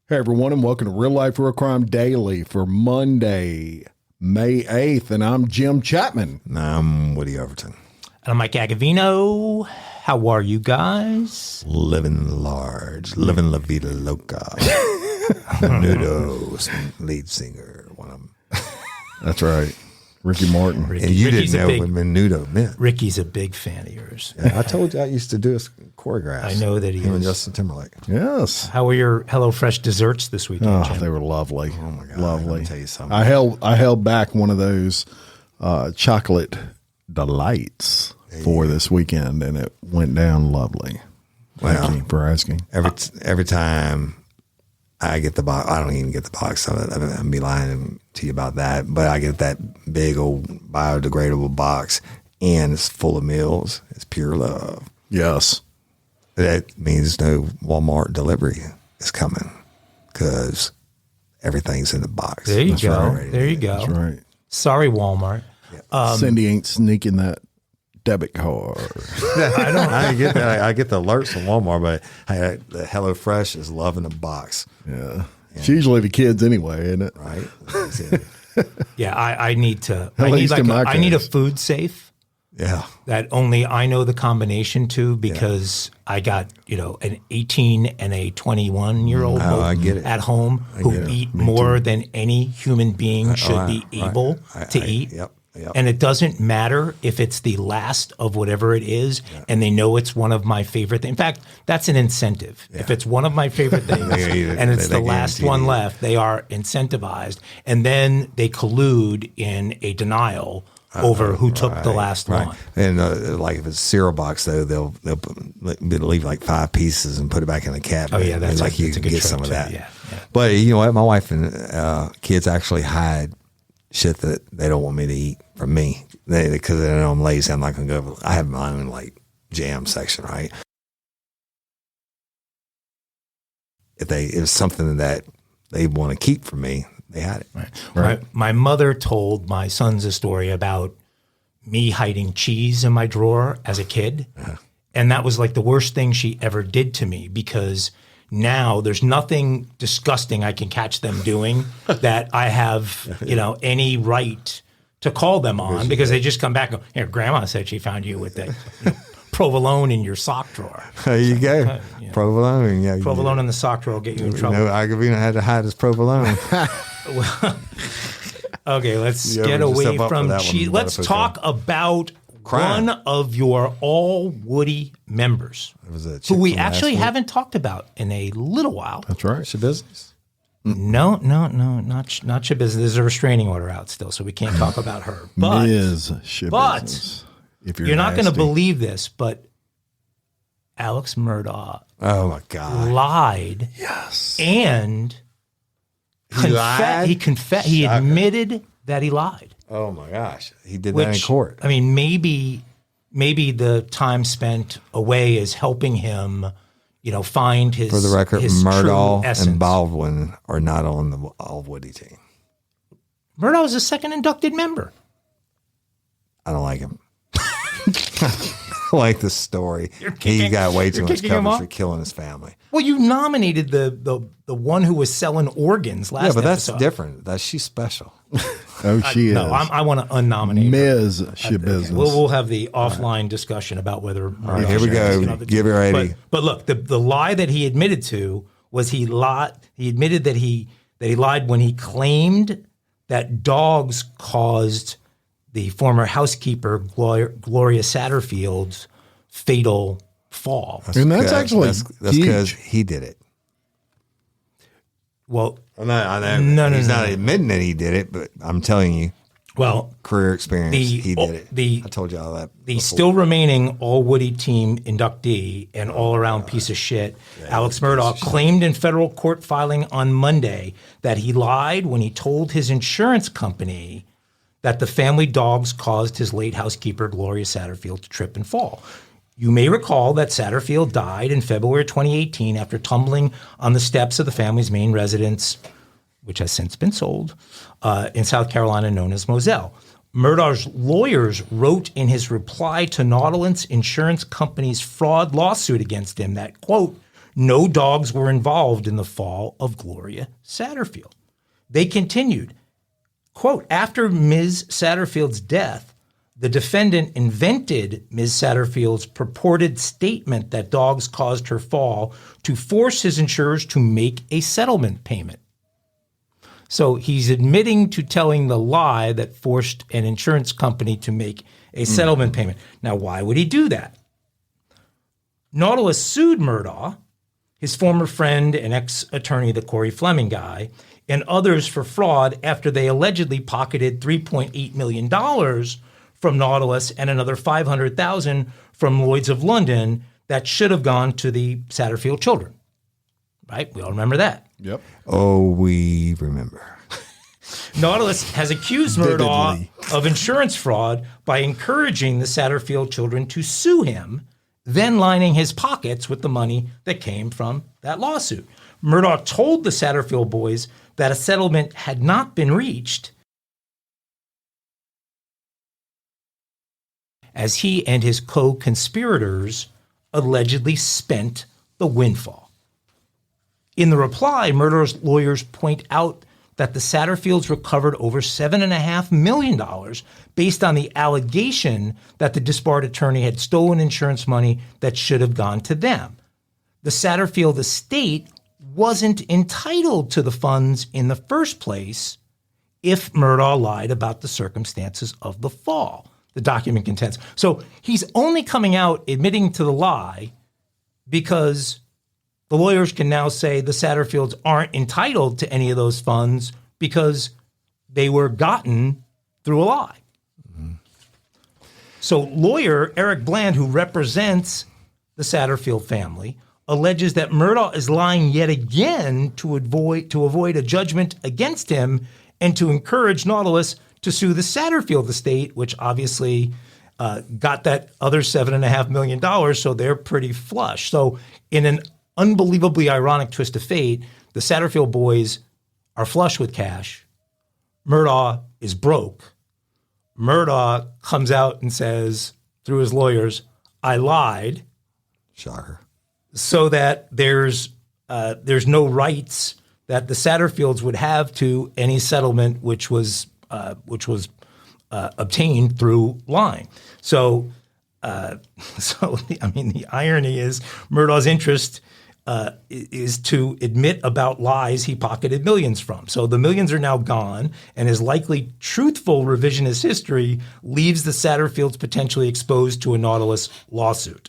Hey, everyone, and welcome to Real Life Real Crime Daily for Monday, May 8th. And I'm Jim Chapman. I'm Woody Overton. And I'm Mike Agavino. How are you guys? Living large, living La Vida Loca. Menudo's lead singer, one of them. That's right. Ricky Martin. And you didn't know what Menudo meant. Ricky's a big fan of yours. Yeah, I told you I used to do a choreograph. I know that him and Justin Timberlake. Yes. How were your HelloFresh desserts this weekend, Oh, Jim? they were lovely. Oh my God! Lovely. Let me tell you something. I held back one of those chocolate delights for this weekend, and it went down lovely. Thank you for asking. Every time I get the box, I don't even get the box. So I'd be lying to you about that. But I get that big old biodegradable box, and it's full of meals. It's pure love. Yes. That means no Walmart delivery is coming because everything's in the box. There you go. Right. There you go. That's right. Sorry, Walmart. Cindy ain't sneaking that debit card. I get that. I get the alerts from Walmart, but the HelloFresh is loving the box. Yeah. It's usually the kids anyway, isn't it? Right. Yeah, I need to. At I need least in my I need a case. food safe Yeah. that only I know the combination to because I got an 18 and a 21-year-old Oh, I get it. at home who eat more than any human being should be able to eat. Yep. And it doesn't matter if it's the last of whatever it is, and they know it's one of my favorite things. In fact, that's an incentive. If it's one of my favorite things and it's the last one left, they are incentivized. And then they collude in a denial over who took the last one. And like if it's a cereal box, though, they'll leave like 5 pieces and put it back in the cabinet. Oh, yeah, that's like you can good get trick some of too. that. Yeah. But you know what? My wife and kids actually hide shit that they don't want me to eat from me because they know I'm lazy. I'm not going to go. I have my own like jam section, right? If it's something that they want to keep from me, they had it. Right. My mother told my sons a story about me hiding cheese in my drawer as a kid. And that was like the worst thing she ever did to me because now there's nothing disgusting I can catch them doing that I have, any right to call them on because they just come back and go, here, Grandma said she found you with that provolone in your sock drawer. There you go. Provolone. Yeah, Provolone in the sock drawer will get you in trouble. No, Agavino had to hide his provolone. Okay, let's You get opened away yourself up for from that cheese. one, Let's motherfucker. talk about Crime. one of your all Woody members was a who chick we from last actually week. haven't talked about in a little while. That's right. It's your business. No, not your business. There's a restraining order out still, so we can't talk about her. But Ms. Business, if you're not going to nasty. believe this, but Alex Murdaugh Oh my God. lied. Yes. And lied? he admitted that he lied. Oh my gosh. He did that in court. I mean, maybe the time spent away is helping him, find his. For the record, his Murdaugh true essence. and Baldwin are not on the All Woody team. Murdaugh is the second inducted member. I don't like him. I like the story. He got way too much kicking him coverage off? for killing his family. Well, you nominated the one who was selling organs last. Yeah, but that's episode. different. She's special. Oh, she is. No, I want to unnominate her. Ms. Business. We'll have the offline discussion about whether. right, here we go. Get ready. But look, the lie that he admitted to was he lied. He admitted that he lied when he claimed that dogs caused the former housekeeper Gloria Satterfield's fatal fall. And that's actually that's huge. because he did it. Well, No, he's not admitting that he did it, but I'm telling you, well, career experience, he did it. I told you all that. the before. still remaining All Woody team inductee and all-around piece of shit, Alex Murdaugh, claimed in federal court filing on Monday that he lied when he told his insurance company that the family dogs caused his late housekeeper, Gloria Satterfield, to trip and fall. You may recall that Satterfield died in February 2018 after tumbling on the steps of the family's main residence, which has since been sold, in South Carolina known as Moselle. Murdaugh's lawyers wrote in his reply to Nautilus Insurance Company's fraud lawsuit against him that, quote, No dogs were involved in the fall of Gloria Satterfield. They continued, quote, after Ms. Satterfield's death, the defendant invented Ms. Satterfield's purported statement that dogs caused her fall to force his insurers to make a settlement payment. So he's admitting to telling the lie that forced an insurance company to make a settlement payment. Now, why would he do that? Nautilus sued Murdaugh, his former friend and ex-attorney, the Corey Fleming guy, and others for fraud after they allegedly pocketed $3.8 million from Nautilus and another $500,000 from Lloyd's of London that should have gone to the Satterfield children. Right? We all remember that. Yep. Oh, we remember. Nautilus has accused Murdaugh of insurance fraud by encouraging the Satterfield children to sue him, then lining his pockets with the money that came from that lawsuit. Murdaugh told the Satterfield boys that a settlement had not been reached, as he and his co-conspirators allegedly spent the windfall. In the reply, Murdaugh's lawyers point out that the Satterfields recovered over $7.5 million based on the allegation that the disbarred attorney had stolen insurance money that should have gone to them. The Satterfield estate wasn't entitled to the funds in the first place if Murdaugh lied about the circumstances of the fall, the document contends. So he's only coming out admitting to the lie because the lawyers can now say the Satterfields aren't entitled to any of those funds because they were gotten through a lie. Mm-hmm. So lawyer Eric Bland, who represents the Satterfield family, alleges that Murdaugh is lying yet again to avoid a judgment against him and to encourage Nautilus to sue the Satterfield estate, which obviously got that other $7.5 million, so they're pretty flush. So in an unbelievably ironic twist of fate, the Satterfield boys are flush with cash. Murdaugh is broke. Murdaugh comes out and says, through his lawyers, I lied. Shocker. So that there's no rights that the Satterfields would have to any settlement which was obtained through lying. So the irony is Murdaugh's interest is to admit about lies he pocketed millions from. So the millions are now gone, and his likely truthful revisionist history leaves the Satterfields potentially exposed to a Nautilus lawsuit.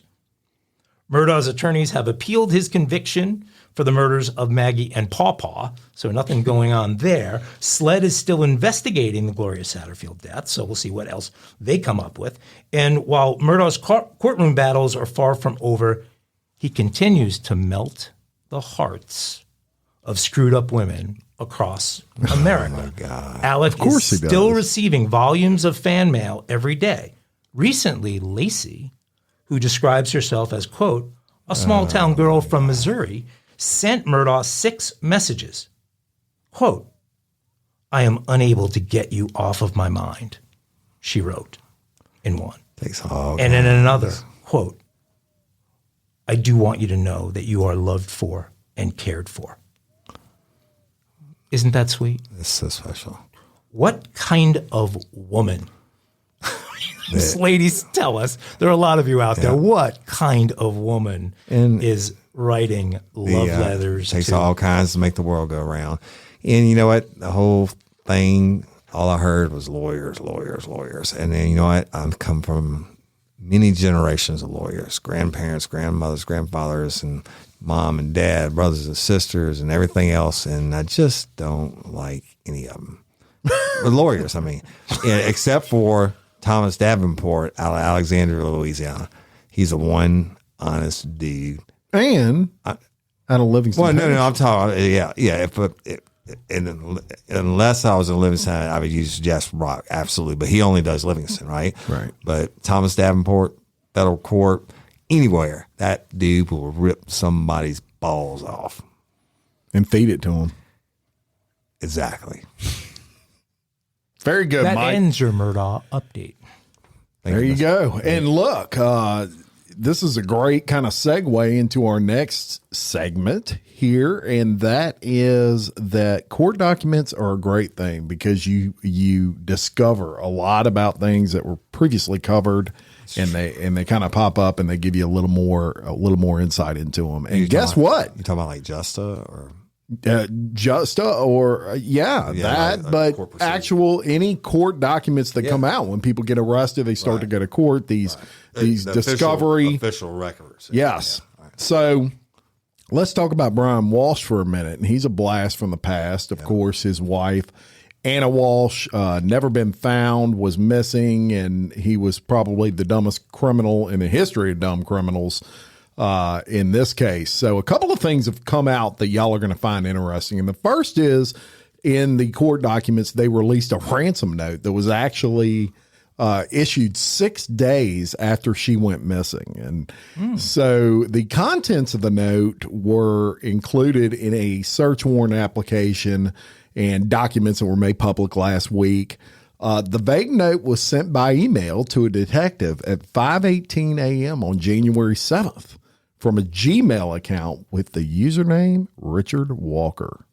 Murdaugh's attorneys have appealed his conviction for the murders of Maggie and Paw Paw, so nothing going on there. SLED is still investigating the Gloria Satterfield death, so we'll see what else they come up with. And while Murdaugh's courtroom battles are far from over, he continues to melt the hearts of screwed up women across America. Oh my God. Alec Of course is he still does. receiving volumes of fan mail every day. Recently, Lacey, who describes herself as, quote, a small-town girl from Missouri, sent Murdaugh 6 messages. Quote, I am unable to get you off of my mind, she wrote in one. Takes all And in another, quote, I do want you to know that you are loved for and cared for. Isn't that sweet? It's so special. What kind of woman? These ladies tell us, there are a lot of you out there, what kind of woman is writing love letters takes to? all kinds to make the world go round. And you know what? The whole thing, all I heard was lawyers, lawyers, lawyers. And then you know what? I've come from many generations of lawyers, grandparents, grandmothers, grandfathers, and mom and dad, brothers and sisters, and everything else. And I just don't like any of them. The lawyers, I mean, except for Thomas Davenport out of Alexandria, Louisiana. He's a one honest dude. And out of Livingston. Well, no, I'm talking. Yeah. Unless I was in Livingston, I would use Jasper Brock, absolutely. But he only does Livingston, right? Right. But Thomas Davenport, federal court, anywhere, that dude will rip somebody's balls off. And feed it to him. Exactly. Very good, That Mike. ends your Murdaugh update. There you go. And look, this is a great kind of segue into our next segment here, and that is that court documents are a great thing because you discover a lot about things that were previously covered, and they kind of pop up and they give you a little more insight into them. And guess what? You talking about like Justa or? Justa or but actual any court documents that come out when people get arrested, they start to go to court. These discovery official records. Yes. So let's talk about Brian Walsh for a minute, and he's a blast from the past. Of course, his wife Anna Walsh never been found, was missing, and he was probably the dumbest criminal in the history of dumb criminals. In this case. So a couple of things have come out that y'all are going to find interesting. And the first is in the court documents, they released a ransom note that was actually issued 6 days after she went missing. And so the contents of the note were included in a search warrant application and documents that were made public last week. The vague note was sent by email to a detective at 5:18 a.m. on January 7th. From a Gmail account with the username Richard Walker.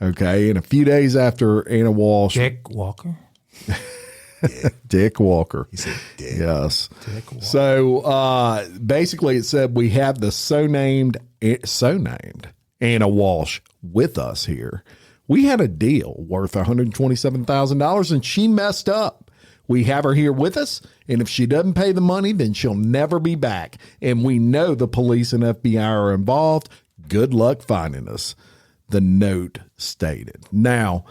Okay, and a few days after Anna Walsh. Dick Walker? Dick Walker. He said Dick. Yes. Dick Walker. So basically it said we have the so named Anna Walsh with us here. We had a deal worth $127,000 and she messed up. We have her here with us, and if she doesn't pay the money, then she'll never be back. And we know the police and FBI are involved. Good luck finding us, the note stated. Now,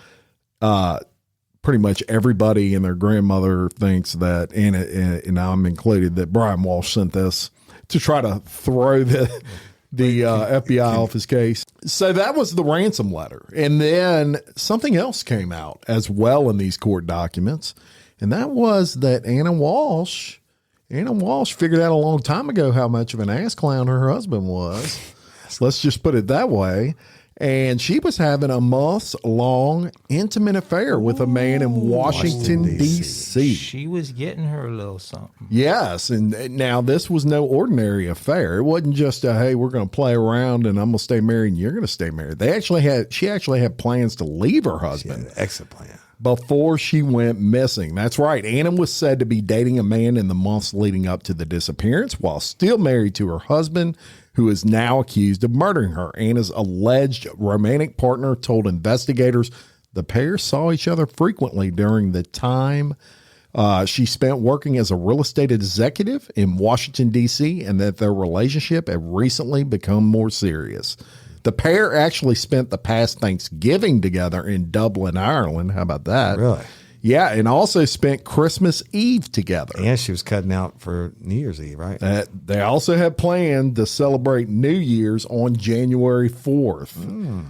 pretty much everybody and their grandmother thinks that, and I'm included, that Brian Walsh sent this to try to throw the FBI off his case. So that was the ransom letter. And then something else came out as well in these court documents. And that was that Anna Walsh figured out a long time ago how much of an ass clown her husband was. Let's just put it that way. And she was having a months-long intimate affair with a man in Washington, D.C. She was getting her a little something. Yes. And now this was no ordinary affair. It wasn't just hey, we're going to play around and I'm going to stay married and you're going to stay married. She actually had plans to leave her husband. She had an exit plan. Before she went missing. That's right. Anna was said to be dating a man in the months leading up to the disappearance while still married to her husband, who is now accused of murdering her. Anna's alleged romantic partner told investigators the pair saw each other frequently during the time she spent working as a real estate executive in Washington, D.C., and that their relationship had recently become more serious. The pair actually spent the past Thanksgiving together in Dublin, Ireland. How about that? Really? Yeah, and also spent Christmas Eve together. And she was cutting out for New Year's Eve, right? They also had planned to celebrate New Year's on January 4th.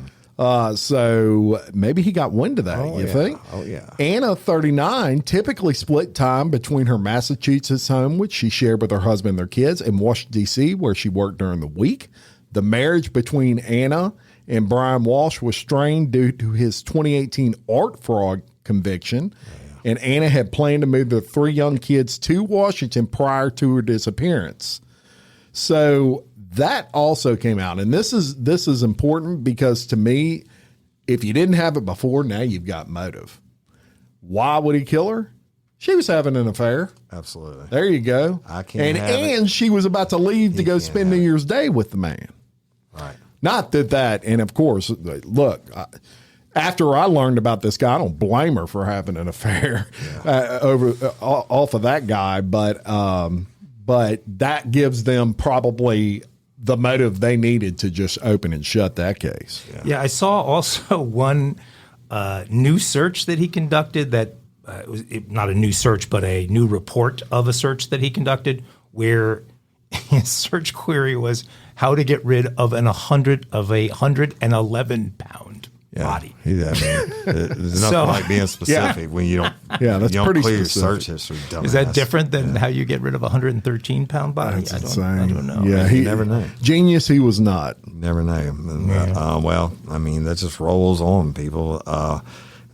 So maybe he got wind of that, you think? Oh, yeah. Anna, 39, typically split time between her Massachusetts home, which she shared with her husband and their kids, and Washington, D.C., where she worked during the week. The marriage between Anna and Brian Walsh was strained due to his 2018 art fraud conviction. And Anna had planned to move their 3 young kids to Washington prior to her disappearance. So that also came out. And this is important because to me, if you didn't have it before, now you've got motive. Why would he kill her? She was having an affair. Absolutely. There you go. I can't have it. And she was about to leave to go spend New Year's Day with the man. Right. Not that, and of course, look, after I learned about this guy, I don't blame her for having an affair off of that guy, but that gives them probably the motive they needed to just open and shut that case. Yeah, I saw also one new search that he conducted that it was not a new search, but a new report of a search that he conducted where his search query was how to get rid of a 111-pound body. There's nothing like being specific when you don't. Yeah, that's you don't pretty clear your specific. search history. Dumbass. Is that different than how you get rid of a 113-pound body? That's I insane. don't know. Yeah, You never know. Genius he was not. Never know. Well, I mean, that just rolls on people.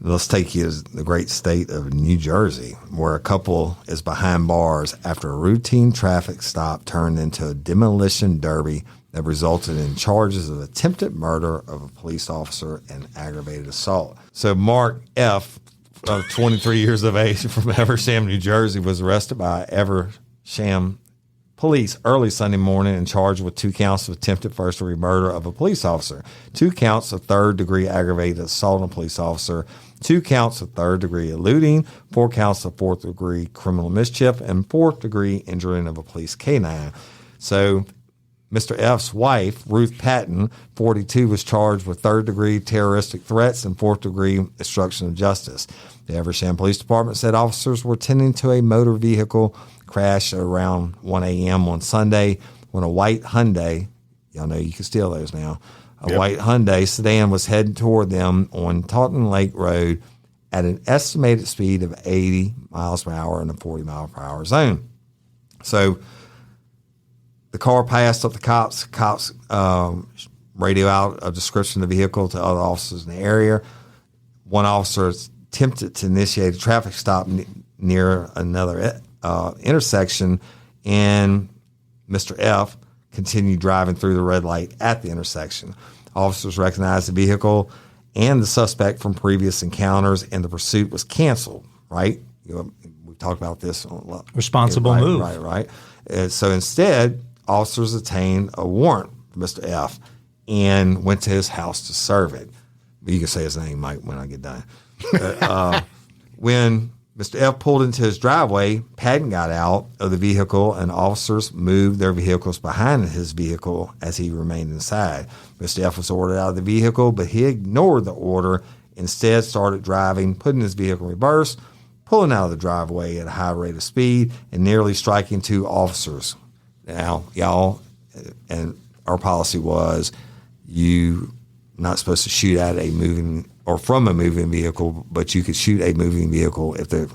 Let's take you to the great state of New Jersey, where a couple is behind bars after a routine traffic stop turned into a demolition derby that resulted in charges of attempted murder of a police officer and aggravated assault. So Mark F., of 23 years of age, from Eversham, New Jersey, was arrested by Eversham police early Sunday morning and charged with 2 counts of attempted first-degree murder of a police officer, 2 counts of third-degree aggravated assault on a police officer, 2 counts of third-degree eluding, 4 counts of fourth-degree criminal mischief, and fourth-degree injuring of a police canine. So Mr. F's wife, Ruth Patton, 42, was charged with third-degree terroristic threats and fourth-degree obstruction of justice. The Eversham Police Department said officers were tending to a motor vehicle crash at around 1 a.m. on Sunday when a white Hyundai, y'all know you can steal those now, white Hyundai sedan was heading toward them on Taunton Lake Road at an estimated speed of 80 miles per hour in a 40 mile per hour zone. So the car passed up the cops. Cops radio out a description of the vehicle to other officers in the area. One officer attempted to initiate a traffic stop near another intersection, and Mr. F continued driving through the red light at the intersection. Officers recognized the vehicle and the suspect from previous encounters, and the pursuit was canceled, right? We talked about this. Responsible move. Right. So instead, officers obtained a warrant for Mr. F and went to his house to serve it. But you can say his name, Mike, when I get done. When Mr. F pulled into his driveway, Patton got out of the vehicle, and officers moved their vehicles behind his vehicle as he remained inside. Mr. F was ordered out of the vehicle, but he ignored the order, instead started driving, putting his vehicle in reverse, pulling out of the driveway at a high rate of speed, and nearly striking 2 officers. Now, y'all, and our policy was you not supposed to shoot at a moving or from a moving vehicle, but you could shoot a moving vehicle if they're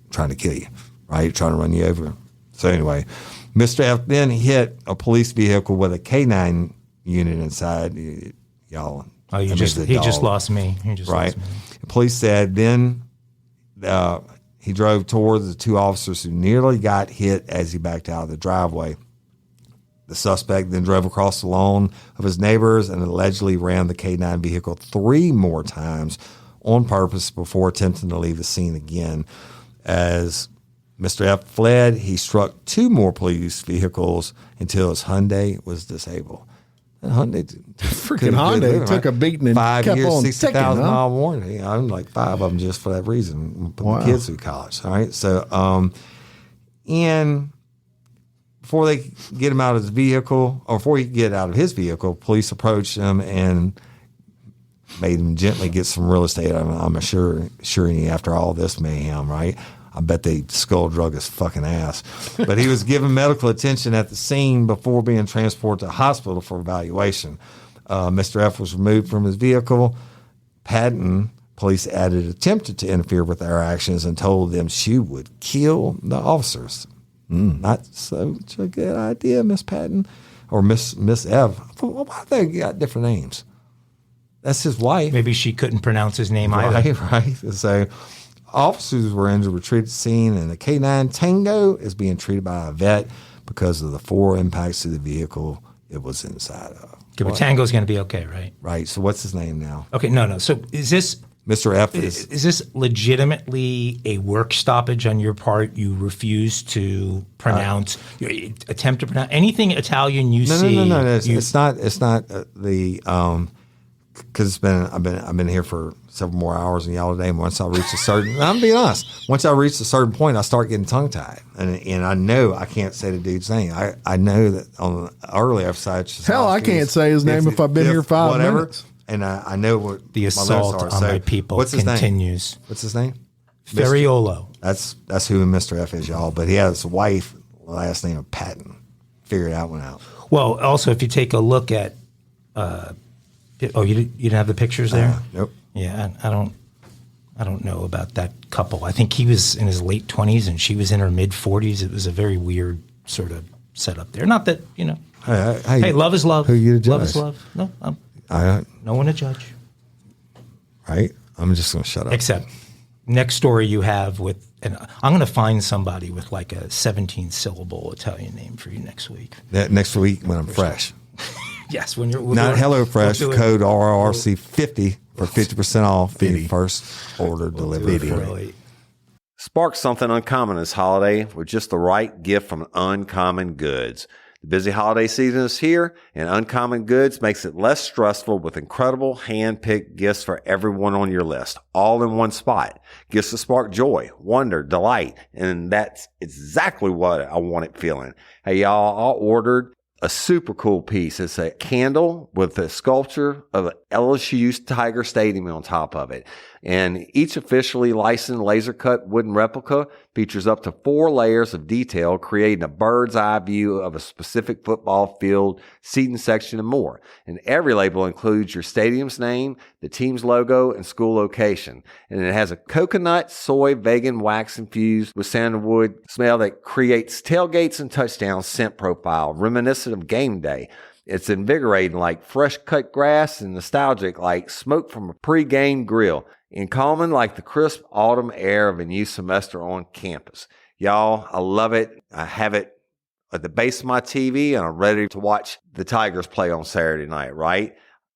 trying to kill you, right? Trying to run you over. So anyway, Mr. F then hit a police vehicle with a K9 unit inside. Y'all. Oh, he just lost me. He just right. lost me. The police said then he drove towards the 2 officers who nearly got hit as he backed out of the driveway. The suspect then drove across the lawn of his neighbors and allegedly ran the K9 vehicle 3 more times on purpose before attempting to leave the scene again. As Mr. F fled, he struck 2 more police vehicles until his Hyundai was disabled. And Hyundai, Freaking Hyundai took a beating and 5 kept years, on 60,000 ticking, huh? mile warranty. I owned like 5 of them just for that reason. Put my kids through college. All right. So, and before they get him out of his vehicle, or before he could get out of his vehicle, police approached him and made him gently get some real estate. I'm sure after all this mayhem, right? I bet they skull drug his fucking ass. But he was given medical attention at the scene before being transported to a hospital for evaluation. Mr. F was removed from his vehicle. Patton, police added, attempted to interfere with their actions and told them she would kill the officers. Not such a good idea, Miss Patton. Or Miss F. Why they got different names? That's his wife. Maybe she couldn't pronounce his name either. Right. So officers were injured, retreated the scene, and the K9 Tango is being treated by a vet because of the 4 impacts to the vehicle it was inside of. Okay, but Tango's going to be okay, right? Right. So what's his name now? Okay, no. So is this Mr. F is this legitimately a work stoppage on your part? You refuse to pronounce, you attempt to pronounce anything Italian you see? No. It's not the because I've been here for several more hours than y'all today. And once I reach a certain, I'm being honest. Once I reach a certain point, I start getting tongue tied, and I know I can't say the dude's name. I know that on the early episode. Hell, I can't say his name if I've been here 5 minutes. And I know what The assault on my people continues. What's his name? Ferriolo. That's who Mr. F is, y'all. But he has a wife, last name of Patton. Figure that one out. Well, also, if you take a look at, you didn't have the pictures there? Nope. Yeah, I don't know about that couple. I think he was in his late 20s and she was in her mid 40s. It was a very weird sort of setup there. Not that, hey, love is love. Who you to judge? Love is love. No, no one to judge. Right. I'm just going to shut up. Except next story you have with, and I'm going to find somebody with like a 17-syllable Italian name for you next week. Next week when I'm fresh. Yes, when you're Not HelloFresh, code RRC50 for 50% off any first order delivery. Spark something uncommon this holiday with just the right gift from Uncommon Goods. The busy holiday season is here, and Uncommon Goods makes it less stressful with incredible hand-picked gifts for everyone on your list, all in one spot. Gifts to spark joy, wonder, delight, and that's exactly what I wanted feeling. Hey, y'all, I ordered a super cool piece. It's a candle with a sculpture of an LSU Tiger Stadium on top of it. And each officially licensed laser cut wooden replica features up to 4 layers of detail, creating a bird's eye view of a specific football field, seating section, and more. And every label includes your stadium's name, the team's logo, and school location. And it has a coconut, soy, vegan wax infused with sandalwood smell that creates tailgates and touchdowns scent profile, reminiscent of game day. It's invigorating like fresh cut grass and nostalgic like smoke from a pre-game grill, and calming like the crisp autumn air of a new semester on campus. Y'all, I love it. I have it at the base of my TV, and I'm ready to watch the Tigers play on Saturday night, right?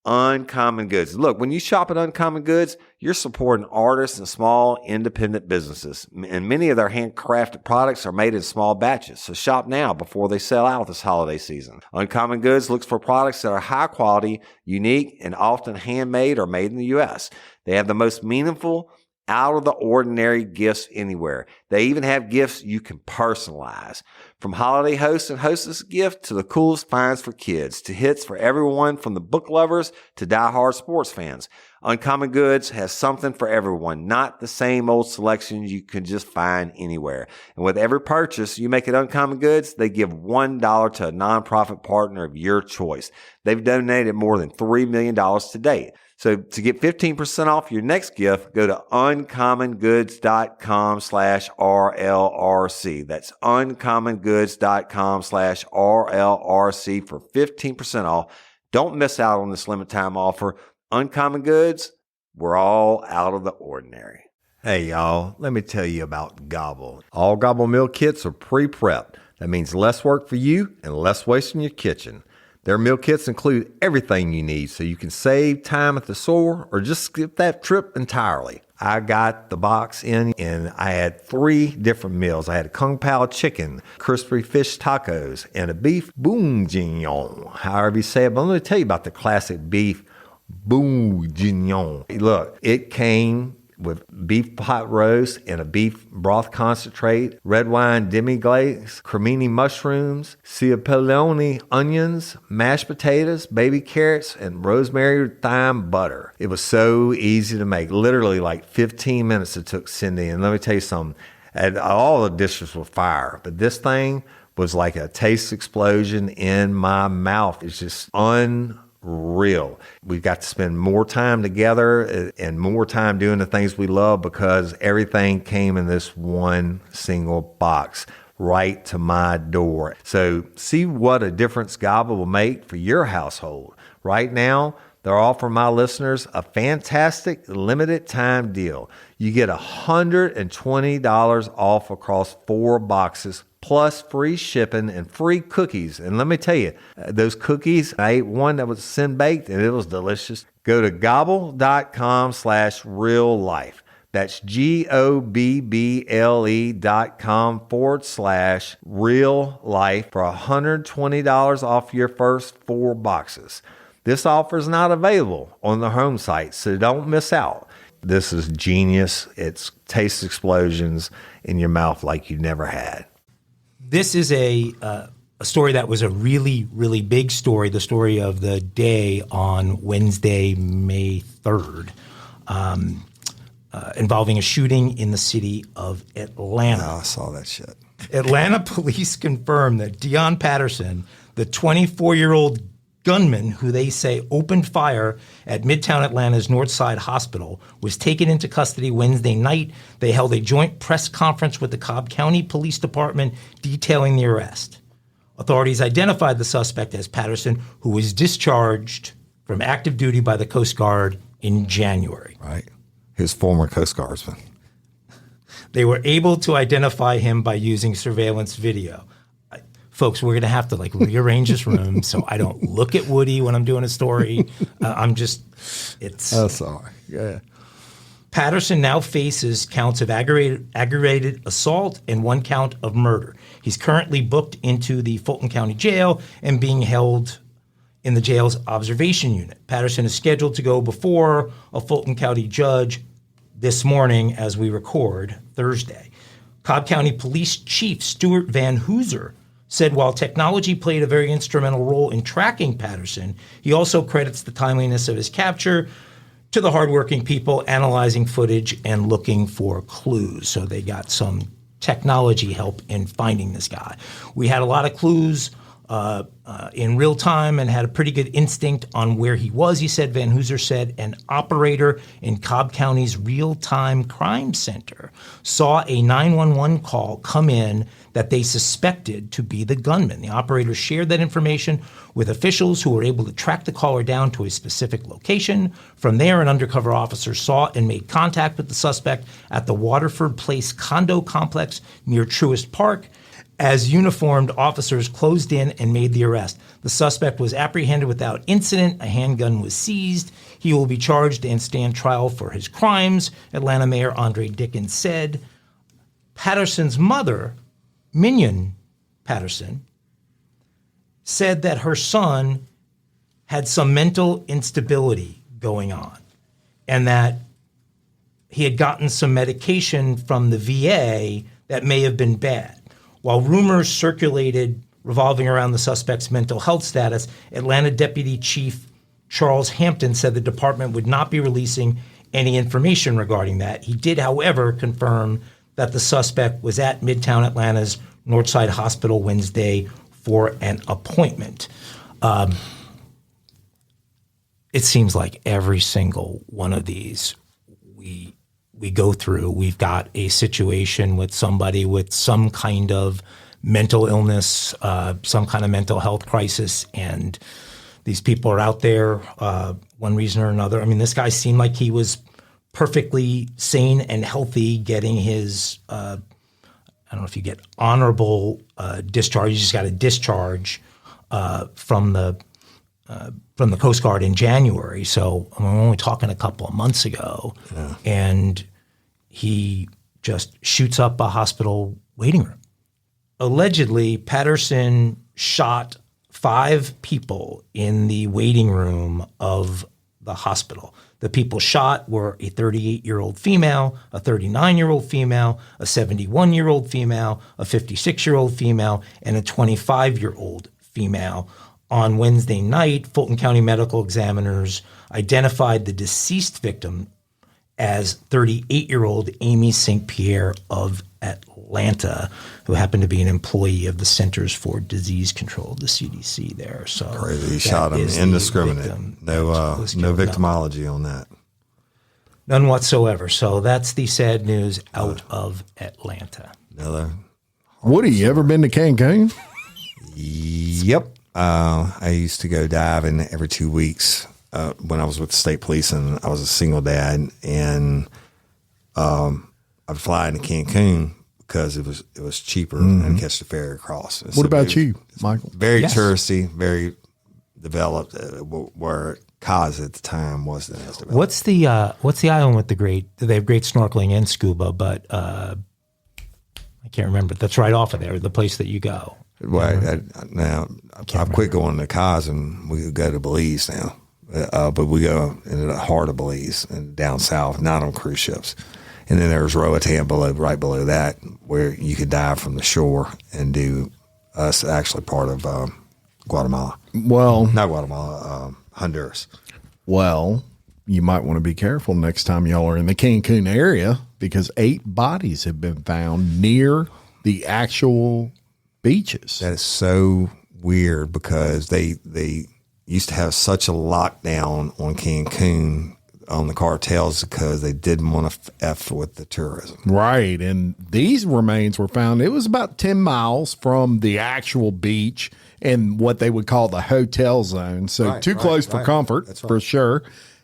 Uncommon Goods. Look, when you shop at Uncommon Goods, you're supporting artists and small independent businesses. And many of their handcrafted products are made in small batches. So shop now before they sell out this holiday season. Uncommon Goods looks for products that are high quality, unique, and often handmade or made in the U.S. They have the most meaningful, out of the ordinary gifts anywhere. They even have gifts you can personalize. From holiday hosts and hostess gift to the coolest finds for kids, to hits for everyone from the book lovers to diehard sports fans. Uncommon Goods has something for everyone, not the same old selections you can just find anywhere. And with every purchase you make at Uncommon Goods, they give $1 to a nonprofit partner of your choice. They've donated more than $3 million to date. So to get 15% off your next gift, go to uncommongoods.com/RLRC. That's uncommongoods.com/RLRC for 15% off. Don't miss out on this limited time offer. Uncommon Goods, we're all out of the ordinary. Hey, y'all, let me tell you about Gobble. All Gobble meal kits are pre-prepped. That means less work for you and less waste in your kitchen. Their meal kits include everything you need so you can save time at the store or just skip that trip entirely. I got the box in and I had 3 different meals. I had a Kung Pao chicken, crispy fish tacos, and a beef bourguignon, however you say it. But let me tell you about the classic beef bourguignon. Look, it came with beef pot roast and a beef broth concentrate, red wine demi-glaze, cremini mushrooms, cipollone onions, mashed potatoes, baby carrots, and rosemary thyme butter. It was so easy to make. Literally like 15 minutes it took Cindy. And let me tell you something, all the dishes were fire, but this thing was like a taste explosion in my mouth. It's just unreal. We got to spend more time together and more time doing the things we love because everything came in this one single box right to my door. So see what a difference Gobble will make for your household. Right now, they're offering my listeners a fantastic limited time deal. You get $120 off across 4 boxes plus free shipping and free cookies. And let me tell you, those cookies, I ate one that was sin baked and it was delicious. Go to gobble.com/real life. That's GOBBLE.com/real life for $120 off your first 4 boxes. This offer is not available on the home site, so don't miss out. This is genius. It's taste explosions in your mouth like you never had. This is a story that was a really, really big story, the story of the day on Wednesday, May 3rd, involving a shooting in the city of Atlanta. Oh, I saw that shit. Atlanta police confirmed that Dion Patterson, the 24-year-old gunman who they say opened fire at Midtown Atlanta's Northside Hospital, was taken into custody Wednesday night. They held a joint press conference with the Cobb County Police Department detailing the arrest. Authorities identified the suspect as Patterson, who was discharged from active duty by the Coast Guard in January. Right. His former Coast Guardsman. They were able to identify him by using surveillance video. Folks, we're going to have to rearrange this room so I don't look at Woody when I'm doing a story. Sorry. Yeah. Patterson now faces counts of aggravated assault and 1 count of murder. He's currently booked into the Fulton County Jail and being held in the jail's observation unit. Patterson is scheduled to go before a Fulton County judge this morning as we record Thursday. Cobb County Police Chief Stuart Van Hooser said while technology played a very instrumental role in tracking Patterson, he also credits the timeliness of his capture to the hardworking people analyzing footage and looking for clues. So they got some technology help in finding this guy. We had a lot of clues in real time and had a pretty good instinct on where he was, he said. Van Hooser said an operator in Cobb County's real-time crime center saw a 911 call come in that they suspected to be the gunman. The operator shared that information with officials who were able to track the caller down to a specific location. From there, an undercover officer saw and made contact with the suspect at the Waterford Place condo complex near Truist Park. As uniformed officers closed in and made the arrest. The suspect was apprehended without incident. A handgun was seized. He will be charged and stand trial for his crimes, Atlanta Mayor Andre Dickens said. Patterson's mother, Minion Patterson, said that her son had some mental instability going on and that he had gotten some medication from the VA that may have been bad. While rumors circulated revolving around the suspect's mental health status, Atlanta Deputy Chief Charles Hampton said the department would not be releasing any information regarding that. He did, however, confirm that the suspect was at Midtown Atlanta's Northside Hospital Wednesday for an appointment. It seems like every single one of these we go through, we've got a situation with somebody with some kind of mental illness, some kind of mental health crisis, and these people are out there one reason or another. I mean, this guy seemed like he was perfectly sane and healthy, getting his, I don't know if you get honorable discharge, you just got a discharge from the Coast Guard in January. So I'm only talking a couple of months ago. Yeah. And he just shoots up a hospital waiting room. Allegedly, Patterson shot 5 people in the waiting room of the hospital. The people shot were a 38-year-old female, a 39-year-old female, a 71-year-old female, a 56-year-old female, and a 25-year-old female. On Wednesday night, Fulton County medical examiners identified the deceased victim as 38-year-old Amy St. Pierre of Atlanta, who happened to be an employee of the Centers for Disease Control, the CDC there. So crazy. He shot him indiscriminate. No victimology on that. None whatsoever. So that's the sad news out of Atlanta. Woody, you ever been to Cancun? Yep. I used to go diving every 2 weeks when I was with the state police, and I was a single dad, and I'd fly into Cancun because it was cheaper and catch the ferry across. And what about you, Michael? Very touristy, very developed, where Kaz at the time wasn't as developed. What's the island with the great? They have great snorkeling and scuba, but I can't remember. That's right off of there, the place that you go. Well, I've quit going to Kaz, and we go to Belize now. But we go in the heart of Belize and down south, not on cruise ships. And then there's Roatan right below that, where you could dive from the shore and do us actually part of Guatemala. Well, not Guatemala, Honduras. Well, you might want to be careful next time y'all are in the Cancun area, because 8 bodies have been found near the actual beaches. That is so weird, because they used to have such a lockdown on Cancun on the cartels because they didn't want to F with the tourism. Right. And these remains were found, it was about 10 miles from the actual beach and what they would call the hotel zone. So too close for comfort, for sure.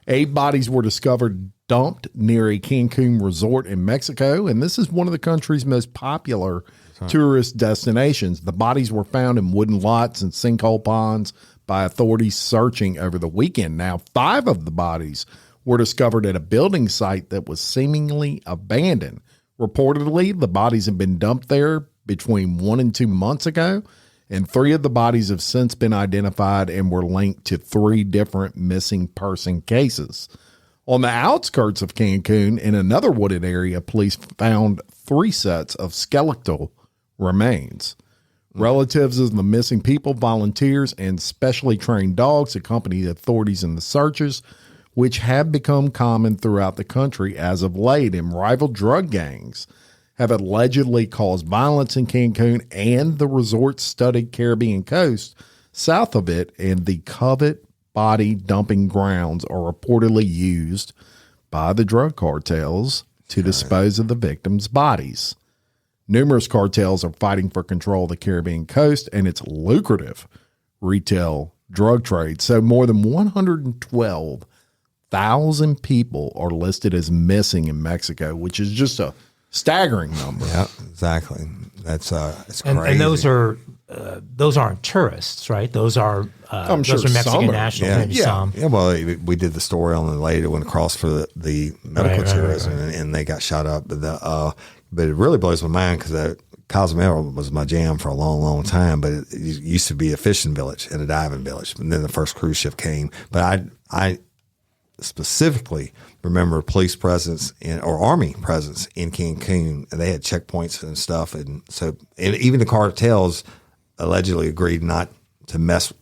8 bodies were discovered dumped near a Cancun resort in Mexico, and this is one of the country's most popular tourist destinations. The bodies were found in wooden lots and sinkhole ponds by authorities searching over the weekend. Now, 5 of the bodies were discovered at a building site that was seemingly abandoned. Reportedly, the bodies have been dumped there between 1 and 2 months ago, and 3 of the bodies have since been identified and were linked to 3 different missing person cases. On the outskirts of Cancun, in another wooded area, police found 3 sets of skeletal remains. Relatives of the missing people, volunteers, and specially trained dogs accompanied authorities in the searches, which have become common throughout the country as of late, and rival drug gangs have allegedly caused violence in Cancun and the resort-studded Caribbean coast south of it, and the coveted body dumping grounds are reportedly used by the drug cartels to dispose of the victims' bodies. Numerous cartels are fighting for control of the Caribbean coast and its lucrative retail drug trade. So more than 112,000 people are listed as missing in Mexico, which is just a staggering number. Yeah, exactly. That's it's And, crazy. and those aren't tourists, right? Those are I'm sure those are Mexican some are. nationals, Yeah. maybe Yeah. some. Yeah, well, we did the story on the lady that went across for the medical Right. tourism, and they got shot up. But it really blows my mind because Cozumel was my jam for a long, long time. But it used to be a fishing village and a diving village, and then the first cruise ship came. But I specifically remember police presence or army presence in Cancun, and they had checkpoints and stuff, and even the cartels allegedly agreed not to mess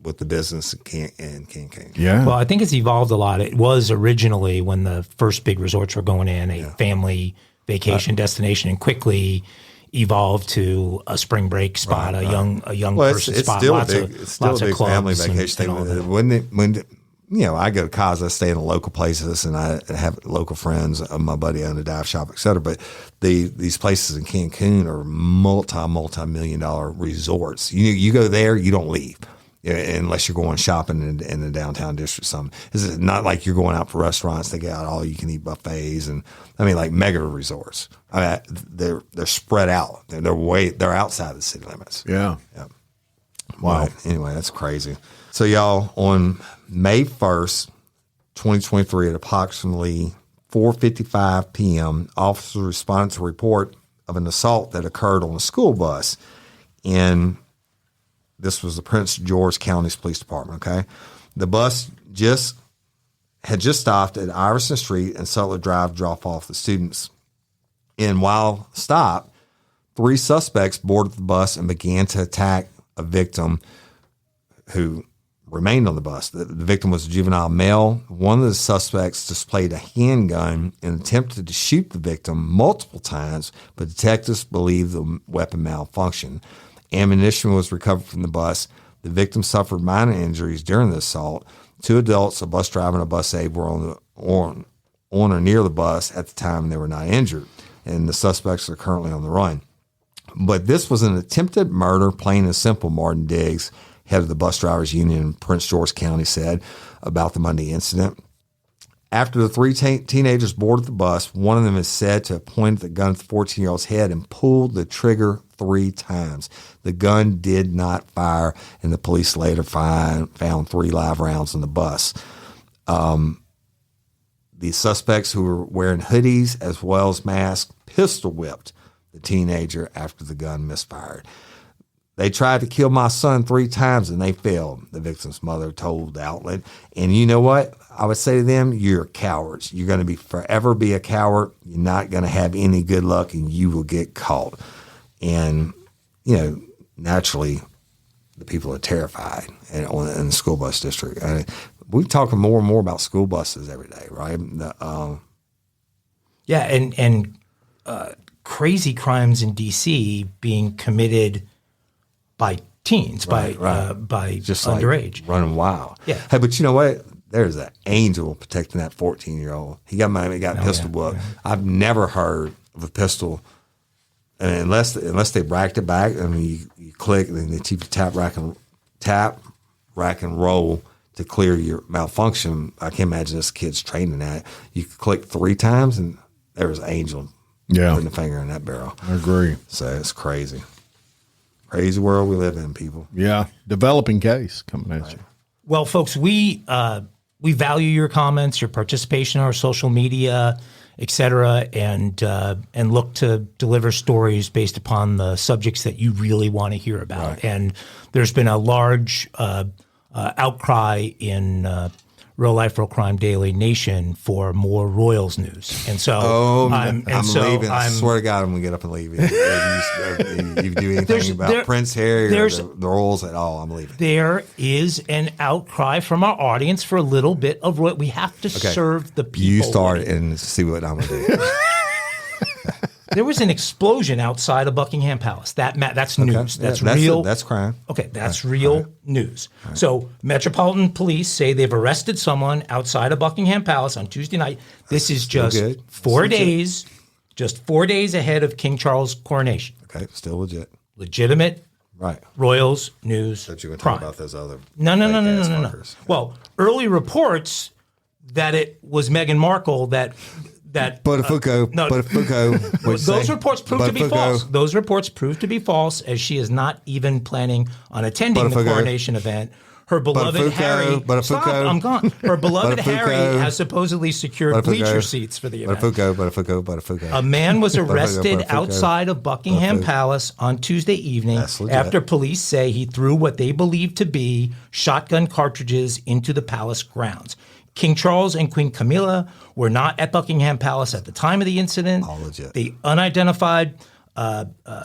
with the business in Cancun. Yeah. Well, I think it's evolved a lot. It was originally, when the first big resorts were going in, a family vacation destination, and quickly evolved to a spring break spot, a young person it's spot. Still Lots a big, of it's still lots a of big family clubs and vacation all that. thing. When I go to Cozumel, I stay in local places, and I have local friends. My buddy owned a dive shop, et cetera. But these places in Cancun are multi-million-dollar resorts. You go there, you don't leave. Unless you're going shopping in the downtown district. It's not like you're going out for restaurants. They got all you can eat buffets, and like mega resorts. They're spread out. They're outside the city limits. Yeah. Yep. Wow. But anyway, that's crazy. So y'all, on May 1st, 2023, at approximately 4:55 p.m., officers responded to a report of an assault that occurred on a school bus in. This was the Prince George County's police department, okay? The bus had just stopped at Iverson Street and Sutler Drive to drop off the students. And while stopped, 3 suspects boarded the bus and began to attack a victim who remained on the bus. The victim was a juvenile male. One of the suspects displayed a handgun and attempted to shoot the victim multiple times, but detectives believe the weapon malfunctioned. Ammunition was recovered from the bus. The victim suffered minor injuries during the assault. 2 adults, a bus driver and a bus aide, were on or near the bus at the time, and they were not injured. And the suspects are currently on the run. But this was an attempted murder, plain and simple, Martin Diggs, head of the bus drivers union in Prince George County, said about the Monday incident. After the 3 teenagers boarded the bus, one of them is said to have pointed the gun at the 14-year-old's head and pulled the trigger 3 times. The gun did not fire, and the police later found 3 live rounds in the bus. The suspects, who were wearing hoodies as well as masks, pistol whipped the teenager after the gun misfired. They tried to kill my son 3 times and they failed, the victim's mother told the outlet. And you know what? I would say to them, you're cowards. You're going to forever be a coward. You're not going to have any good luck, and you will get caught. And, naturally, the people are terrified in the school bus district. We're talking more and more about school buses every day, right? Yeah, and crazy crimes in D.C. being committed by teens, by Just underage. like running wild. Yeah. Hey, but you know what? There's an angel protecting that 14-year-old. He got pistol whipped. Yeah. I've never heard of a pistol, and unless they racked it back. I mean, you click and then they keep tap, rack and roll to clear your malfunction. I can't imagine this kid's training that. You click 3 times and there was an angel putting a finger in that barrel. I agree. So it's crazy. Crazy world we live in, people. Yeah. Developing case coming at you. Well, folks, we value your comments, your participation on our social media, et cetera, and look to deliver stories based upon the subjects that you really want to hear about. Right. And there's been a large outcry in Real Life, Real Crime Daily Nation for more Royals news. And so I'm leaving. I swear to God, I'm going to get up and leave. If you do anything about Prince Harry or the Royals at all, I'm leaving. There is an outcry from our audience for a little bit of Royal. We have to serve the people. You start and see what I'm going to do. There was an explosion outside of Buckingham Palace. That's news. That's real. That's crime. Okay, that's real news. Right. So Metropolitan Police say they've arrested someone outside of Buckingham Palace on Tuesday night. This is just 4 days, just 4 days ahead of King Charles' coronation. Okay, still legit. Legitimate. Right. Royals news. That you would crime. talk about those other No. Well, early reports that it was Meghan Markle that those reports proved to be false. Those reports proved to be false, as she is not even planning on attending the coronation event. Her beloved Harry. Stop, I'm gone. Her beloved Harry has supposedly secured bleacher seats for the event. A man was arrested outside of Buckingham Palace on Tuesday evening after police say he threw what they believe to be shotgun cartridges into the palace grounds. King Charles and Queen Camilla were not at Buckingham Palace at the time of the incident. All legit. The unidentified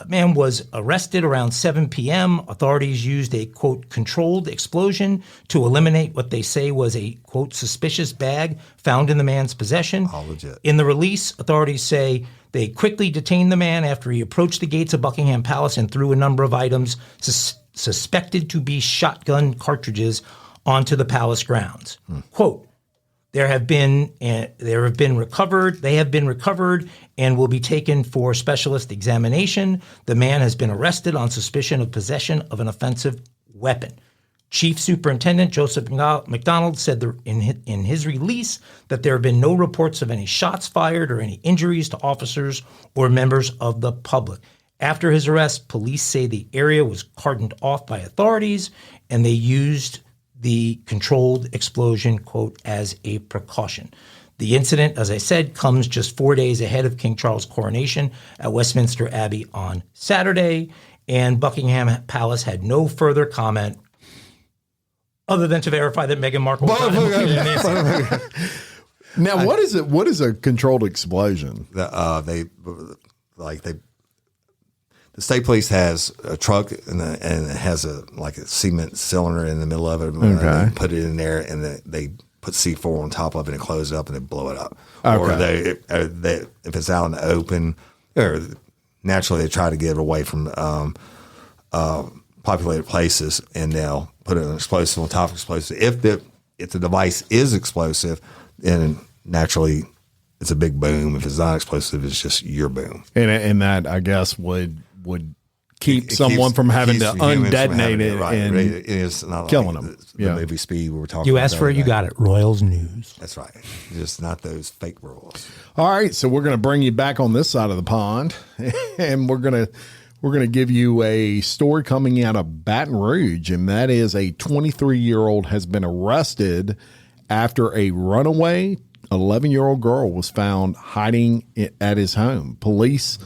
man was arrested around 7 p.m. Authorities used a, quote, controlled explosion to eliminate what they say was a, quote, suspicious bag found in the man's possession. All legit. In the release, authorities say they quickly detained the man after he approached the gates of Buckingham Palace and threw a number of items suspected to be shotgun cartridges onto the palace grounds. Quote, They have been recovered and will be taken for specialist examination. The man has been arrested on suspicion of possession of an offensive weapon. Chief Superintendent Joseph McDonald said in his release that there have been no reports of any shots fired or any injuries to officers or members of the public. After his arrest, police say the area was cordoned off by authorities and they used the controlled explosion, quote, as a precaution. The incident, as I said, comes just 4 days ahead of King Charles' coronation at Westminster Abbey on Saturday, and Buckingham Palace had no further comment other than to verify that Meghan Markle was not implicated in the incident. Now, what is it? What is a controlled explosion? The state police has a truck and it has a cement cylinder in the middle of it. Okay. They put it in there and they put C4 on top of it and close it up and they blow it up. Okay. Or they if it's out in the open, or naturally they try to get it away from populated places and they'll put an explosive on top of explosive. If the device is explosive, then naturally it's a big boom. If it's not explosive, it's just your boom. And that, I guess, would keep someone from having to undetonate it and it is not killing like them. The movie Speed we were talking about. You asked for it, you got it. Royals News. That's right. Just not those fake Royals. All right, so we're going to bring you back on this side of the pond, and we're going to give you a story coming out of Baton Rouge, and that is a 23-year-old has been arrested after a runaway 11-year-old girl was found hiding at his home. Police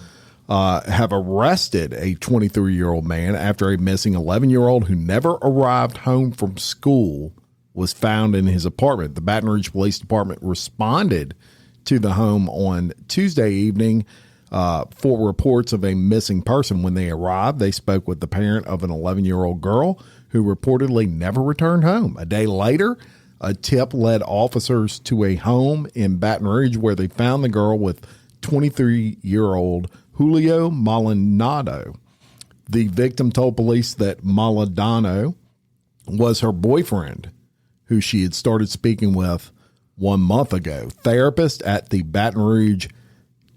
have arrested a 23-year-old man after a missing 11-year-old who never arrived home from school was found in his apartment. The Baton Rouge Police Department responded to the home on Tuesday evening for reports of a missing person. When they arrived, they spoke with the parent of an 11-year-old girl who reportedly never returned home. A day later, a tip led officers to a home in Baton Rouge where they found the girl with 23-year-old Julio Maldonado. The victim told police that Maldonado was her boyfriend, who she had started speaking with 1 month ago. Therapist at the Baton Rouge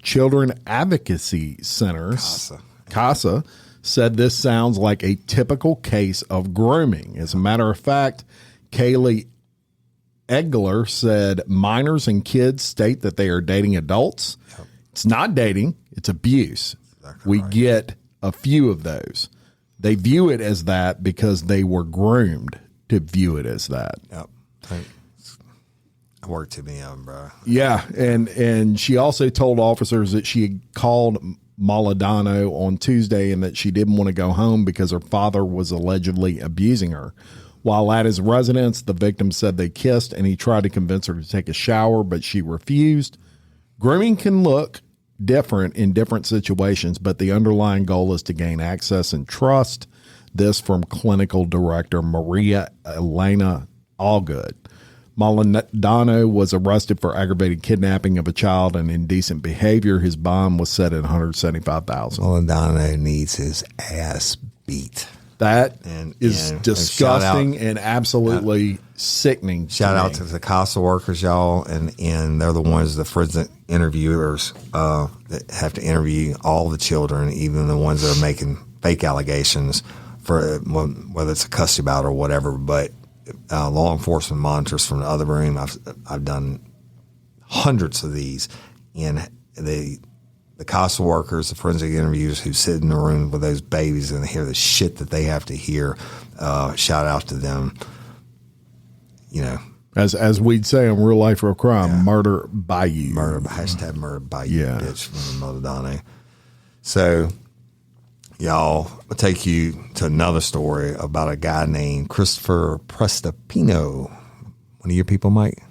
Children Advocacy Center, CASA, said this sounds like a typical case of grooming. As a matter of fact, Kaylee Egler said minors and kids state that they are dating adults. Yep. It's not dating, it's abuse. Exactly we get a few of those. They view it as that because they were groomed to view it as that. Yep. I worked too many of them, bro. Yeah, and she also told officers that she had called Maladano on Tuesday and that she didn't want to go home because her father was allegedly abusing her. While at his residence, the victim said they kissed and he tried to convince her to take a shower, but she refused. Grooming can look different in different situations, but the underlying goal is to gain access and trust. This from clinical director Maria Elena Allgood. Maladano was arrested for aggravated kidnapping of a child and indecent behavior. His bond was set at $175,000. Maladano needs his ass beat. That is disgusting and absolutely sickening. Shout out to the CASA workers, y'all, and they're the ones, the forensic interviewers that have to interview all the children, even the ones that are making fake allegations for whether it's a custody battle or whatever. But law enforcement monitors from the other room, I've done hundreds of these, and the CASA workers, the forensic interviewers who sit in the room with those babies and hear the shit that they have to hear, shout out to them. You know, as we'd say in Real Life Real Crime, murder by you. Hashtag murder by you, bitch, from Maladano. So, y'all, I'll take you to another story about a guy named Christopher Prestopino. One of your people, Mike?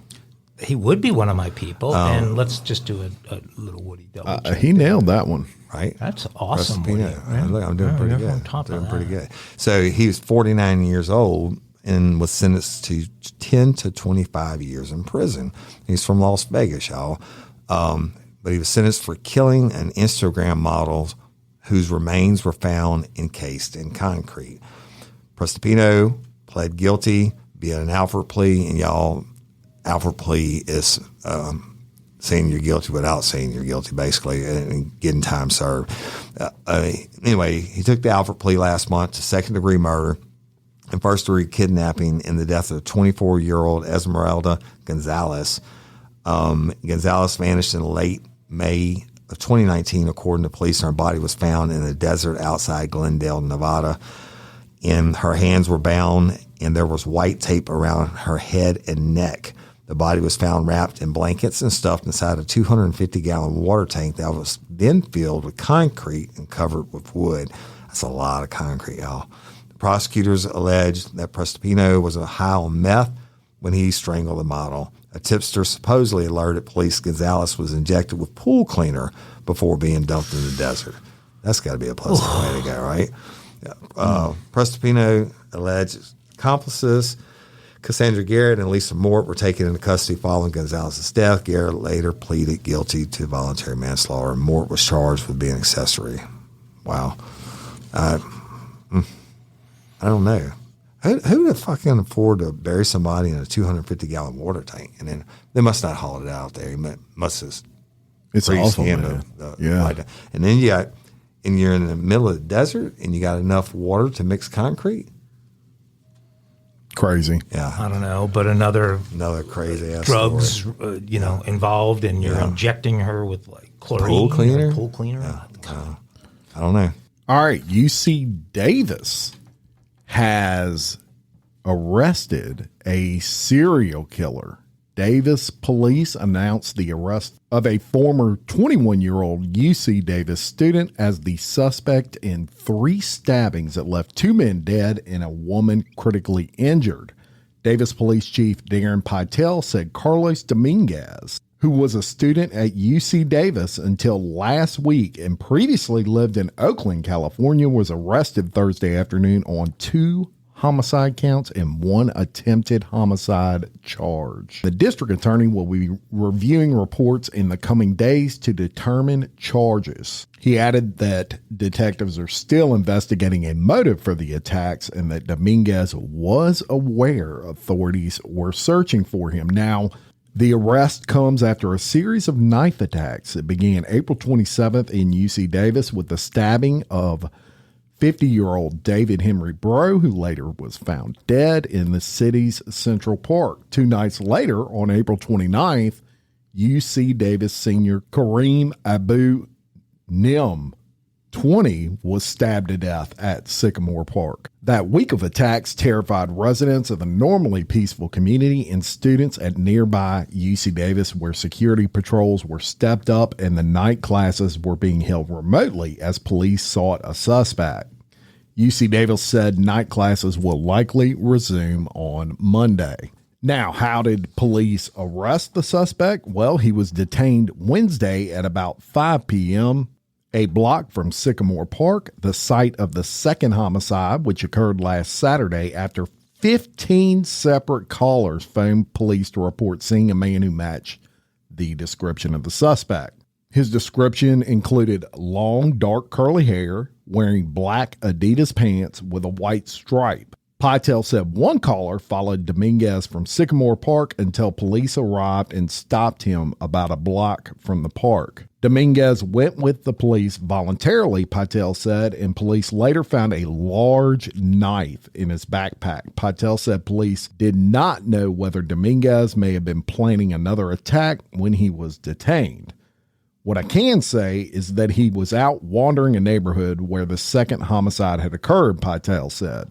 He would be one of my people, and let's just do a little Woody double check. He nailed that one. Right? That's awesome, Woody. Look, I'm doing pretty good. So he was 49 years old and was sentenced to 10 to 25 years in prison. He's from Las Vegas, y'all. But he was sentenced for killing an Instagram model whose remains were found encased in concrete. Prestopino pled guilty via an Alford plea, and y'all, Alford plea is saying you're guilty without saying you're guilty, basically, and getting time served. Anyway, he took the Alford plea last month to second-degree murder and first-degree kidnapping in the death of 24-year-old Esmeralda Gonzalez. Gonzalez vanished in late May of 2019, according to police, and her body was found in the desert outside Glendale, Nevada. And her hands were bound, and there was white tape around her head and neck. The body was found wrapped in blankets and stuffed inside a 250-gallon water tank that was then filled with concrete and covered with wood. That's a lot of concrete, y'all. The prosecutors alleged that Prestopino was high on meth when he strangled the model. A tipster supposedly alerted police Gonzalez was injected with pool cleaner before being dumped in the desert. That's got to be a pleasant way to go, right? Prestopino alleged accomplices Cassandra Garrett and Lisa Mort were taken into custody following Gonzalez's death. Garrett later pleaded guilty to voluntary manslaughter. Mort was charged with being accessory. Wow. I don't know. Who the fuck can afford to bury somebody in a 250-gallon water tank? And then they must not haul it out there. Must have it's awful, man. And then you're in the middle of the desert and you got enough water to mix concrete. Crazy. Yeah. I don't know, but another crazy ass drugs, involved, and you're injecting her with like chlorine. Pool cleaner. Yeah. I don't know. All right. UC Davis has arrested a serial killer. Davis police announced the arrest of a former 21-year-old UC Davis student as the suspect in 3 stabbings that left 2 men dead and a woman critically injured. Davis Police Chief Darren Pytel said Carlos Dominguez, who was a student at UC Davis until last week and previously lived in Oakland, California, was arrested Thursday afternoon on 2 homicide counts and 1 attempted homicide charge. The district attorney will be reviewing reports in the coming days to determine charges. He added that detectives are still investigating a motive for the attacks and that Dominguez was aware authorities were searching for him. Now, the arrest comes after a series of knife attacks that began April 27th in UC Davis with the stabbing of 50-year-old David Henry Bro, who later was found dead in the city's Central Park. 2 nights later, on April 29th, UC Davis senior Kareem Abu Nim, 20, was stabbed to death at Sycamore Park. That week of attacks terrified residents of a normally peaceful community and students at nearby UC Davis, where security patrols were stepped up and the night classes were being held remotely as police sought a suspect. UC Davis said night classes will likely resume on Monday. Now, how did police arrest the suspect? Well, he was detained Wednesday at about 5 p.m., a block from Sycamore Park, the site of the second homicide, which occurred last Saturday after 15 separate callers phoned police to report seeing a man who matched the description of the suspect. His description included long, dark, curly hair, wearing black Adidas pants with a white stripe. Pytel said one caller followed Dominguez from Sycamore Park until police arrived and stopped him about a block from the park. Dominguez went with the police voluntarily, Pytel said, and police later found a large knife in his backpack. Pytel said police did not know whether Dominguez may have been planning another attack when he was detained. What I can say is that he was out wandering a neighborhood where the second homicide had occurred, Pytel said.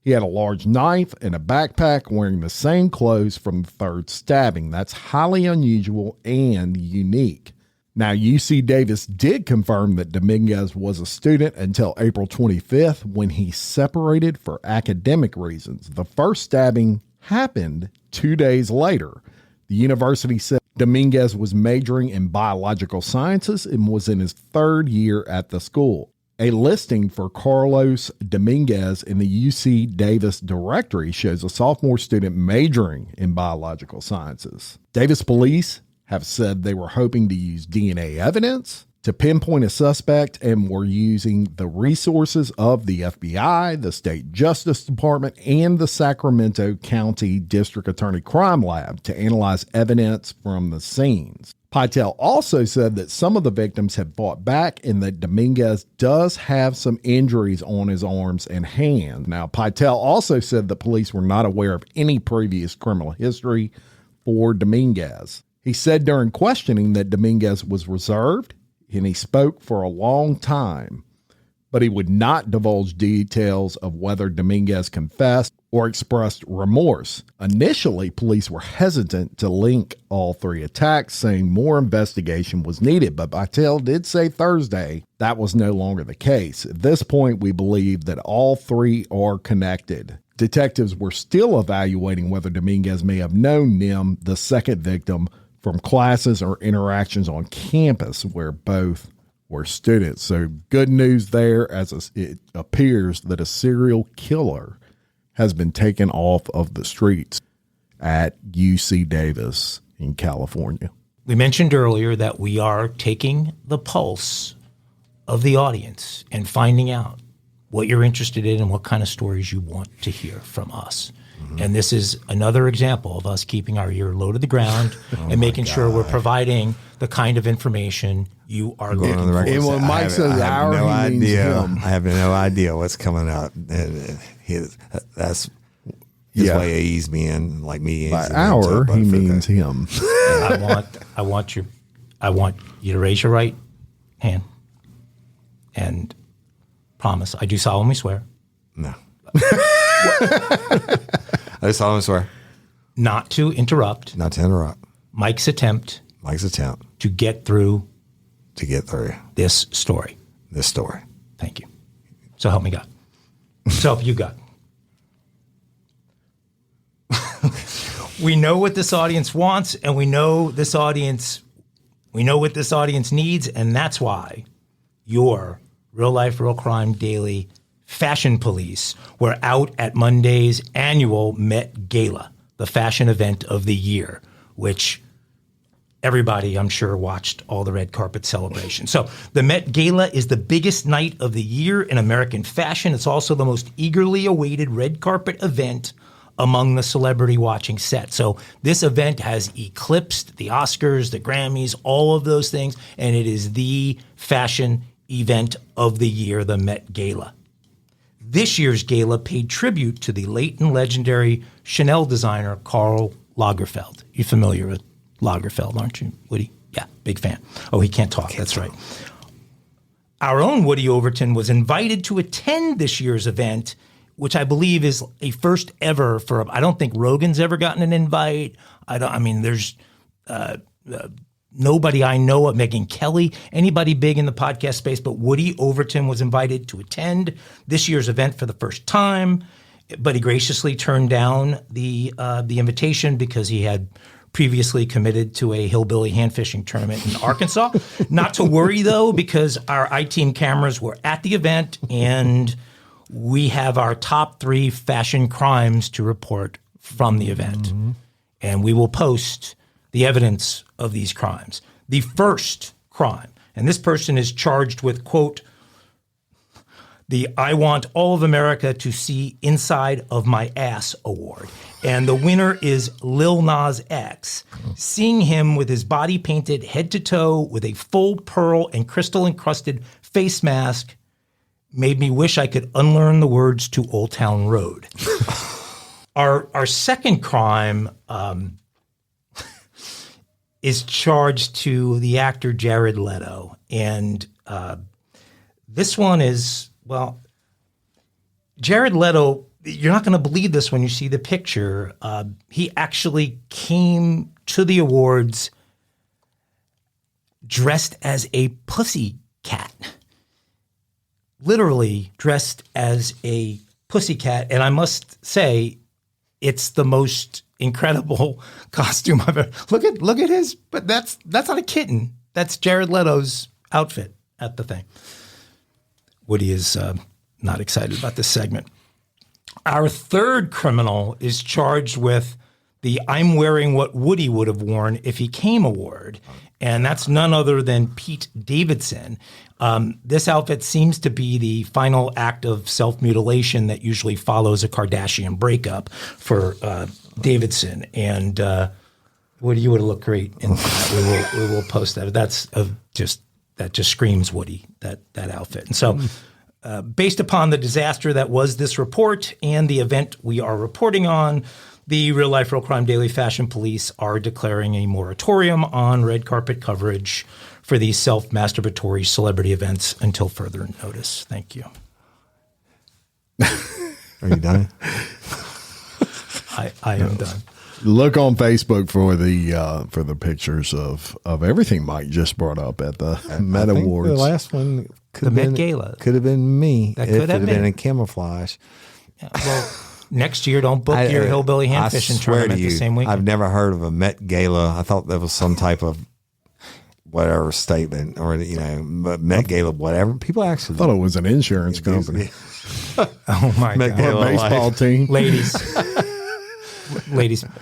He had a large knife and a backpack wearing the same clothes from the third stabbing. That's highly unusual and unique. Now, UC Davis did confirm that Dominguez was a student until April 25th when he separated for academic reasons. The first stabbing happened 2 days later. The university said Dominguez was majoring in biological sciences and was in his 3rd year at the school. A listing for Carlos Dominguez in the UC Davis directory shows a sophomore student majoring in biological sciences. Davis police have said they were hoping to use DNA evidence to pinpoint a suspect and were using the resources of the FBI, the State Justice Department, and the Sacramento County District Attorney Crime Lab to analyze evidence from the scenes. Pytel also said that some of the victims had fought back and that Dominguez does have some injuries on his arms and hands. Now, Pytel also said that police were not aware of any previous criminal history for Dominguez. He said during questioning that Dominguez was reserved and he spoke for a long time, but he would not divulge details of whether Dominguez confessed or expressed remorse. Initially, police were hesitant to link all 3 attacks, saying more investigation was needed, but Pytel did say Thursday that was no longer the case. At this point, we believe that all 3 are connected. Detectives were still evaluating whether Dominguez may have known Nim, the second victim, from classes or interactions on campus where both were students. So good news there, as it appears that a serial killer has been taken off of the streets at UC Davis in California. We mentioned earlier that we are taking the pulse of the audience and finding out what you're interested in and what kind of stories you want to hear from us. And this is another example of us keeping our ear low to the ground and making sure we're providing the kind of information you are looking for. And when Mike says hour, he means him. I have no idea what's coming up. That's his way of ease me in, like me. By hour, he means him. I want you to raise your right hand and promise. I do solemnly swear. No. I solemnly swear not to interrupt Mike's attempt to get through this story. Thank you. So help me God. So help you God. We know what this audience wants, and we know what this audience needs, and that's why your Real Life, Real Crime Daily Fashion Police were out at Monday's annual Met Gala, the fashion event of the year, which everybody, I'm sure, watched all the red carpet celebrations. So the Met Gala is the biggest night of the year in American fashion. It's also the most eagerly awaited red carpet event among the celebrity watching set. So this event has eclipsed the Oscars, the Grammys, all of those things, and it is the fashion event of the year, the Met Gala. This year's gala paid tribute to the late and legendary Chanel designer Karl Lagerfeld. You're familiar with Lagerfeld, aren't you, Woody? Yeah, big fan. Oh, he can't talk. That's right. Our own Woody Overton was invited to attend this year's event, which I believe is a first ever for. I don't think Rogan's ever gotten an invite. There's nobody I know of, Megyn Kelly, anybody big in the podcast space, but Woody Overton was invited to attend this year's event for the first time, but he graciously turned down the invitation because he had previously committed to a hillbilly hand fishing tournament in Arkansas. Not to worry though, because our I-Team cameras were at the event and we have our top 3 fashion crimes to report from the event. Mm-hmm. And we will post the evidence of these crimes. The first crime, and this person is charged with, quote, the I Want All of America to See Inside of My Ass award. And the winner is Lil Nas X. Seeing him with his body painted head to toe with a full pearl and crystal encrusted face mask made me wish I could unlearn the words to Old Town Road. Our second crime is charged to the actor Jared Leto. And this one is, well, Jared Leto, you're not going to believe this when you see the picture. He actually came to the awards dressed as a pussy cat. Literally dressed as a pussy cat. And I must say, it's the most incredible costume I've ever. Look at his, but that's not a kitten. That's Jared Leto's outfit at the thing. Woody is not excited about this segment. Our third criminal is charged with the I'm wearing what Woody would have worn if he came award. And that's none other than Pete Davidson. This outfit seems to be the final act of self-mutilation that usually follows a Kardashian breakup for Davidson. And Woody, you would have looked great in that. We will post that. That just screams Woody, that outfit. And so based upon the disaster that was this report and the event we are reporting on, the Real Life Real Crime Daily Fashion Police are declaring a moratorium on red carpet coverage for these self-masturbatory celebrity events until further notice. Thank you. Are you done? I am done. Look on Facebook for the pictures of everything Mike just brought up at the Met Awards. The last one the Met Gala could have been me. That it could have been in camouflage. Yeah, well, next year, don't book your hillbilly hand fishing tournament the same week. I've never heard of a Met Gala. I thought that was some type of whatever statement or, Met Gala, whatever. People actually thought it was an insurance company. Oh, my Met God. Gala Or a baseball team. Ladies,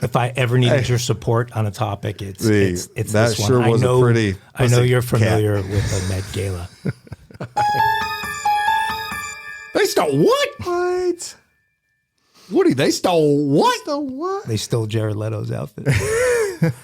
if I ever needed your support on a topic, it's that this one. sure was a pretty I know you're familiar cat. with the Met Gala. They stole what? What? Woody, they stole what? What? They stole Jared Leto's outfit.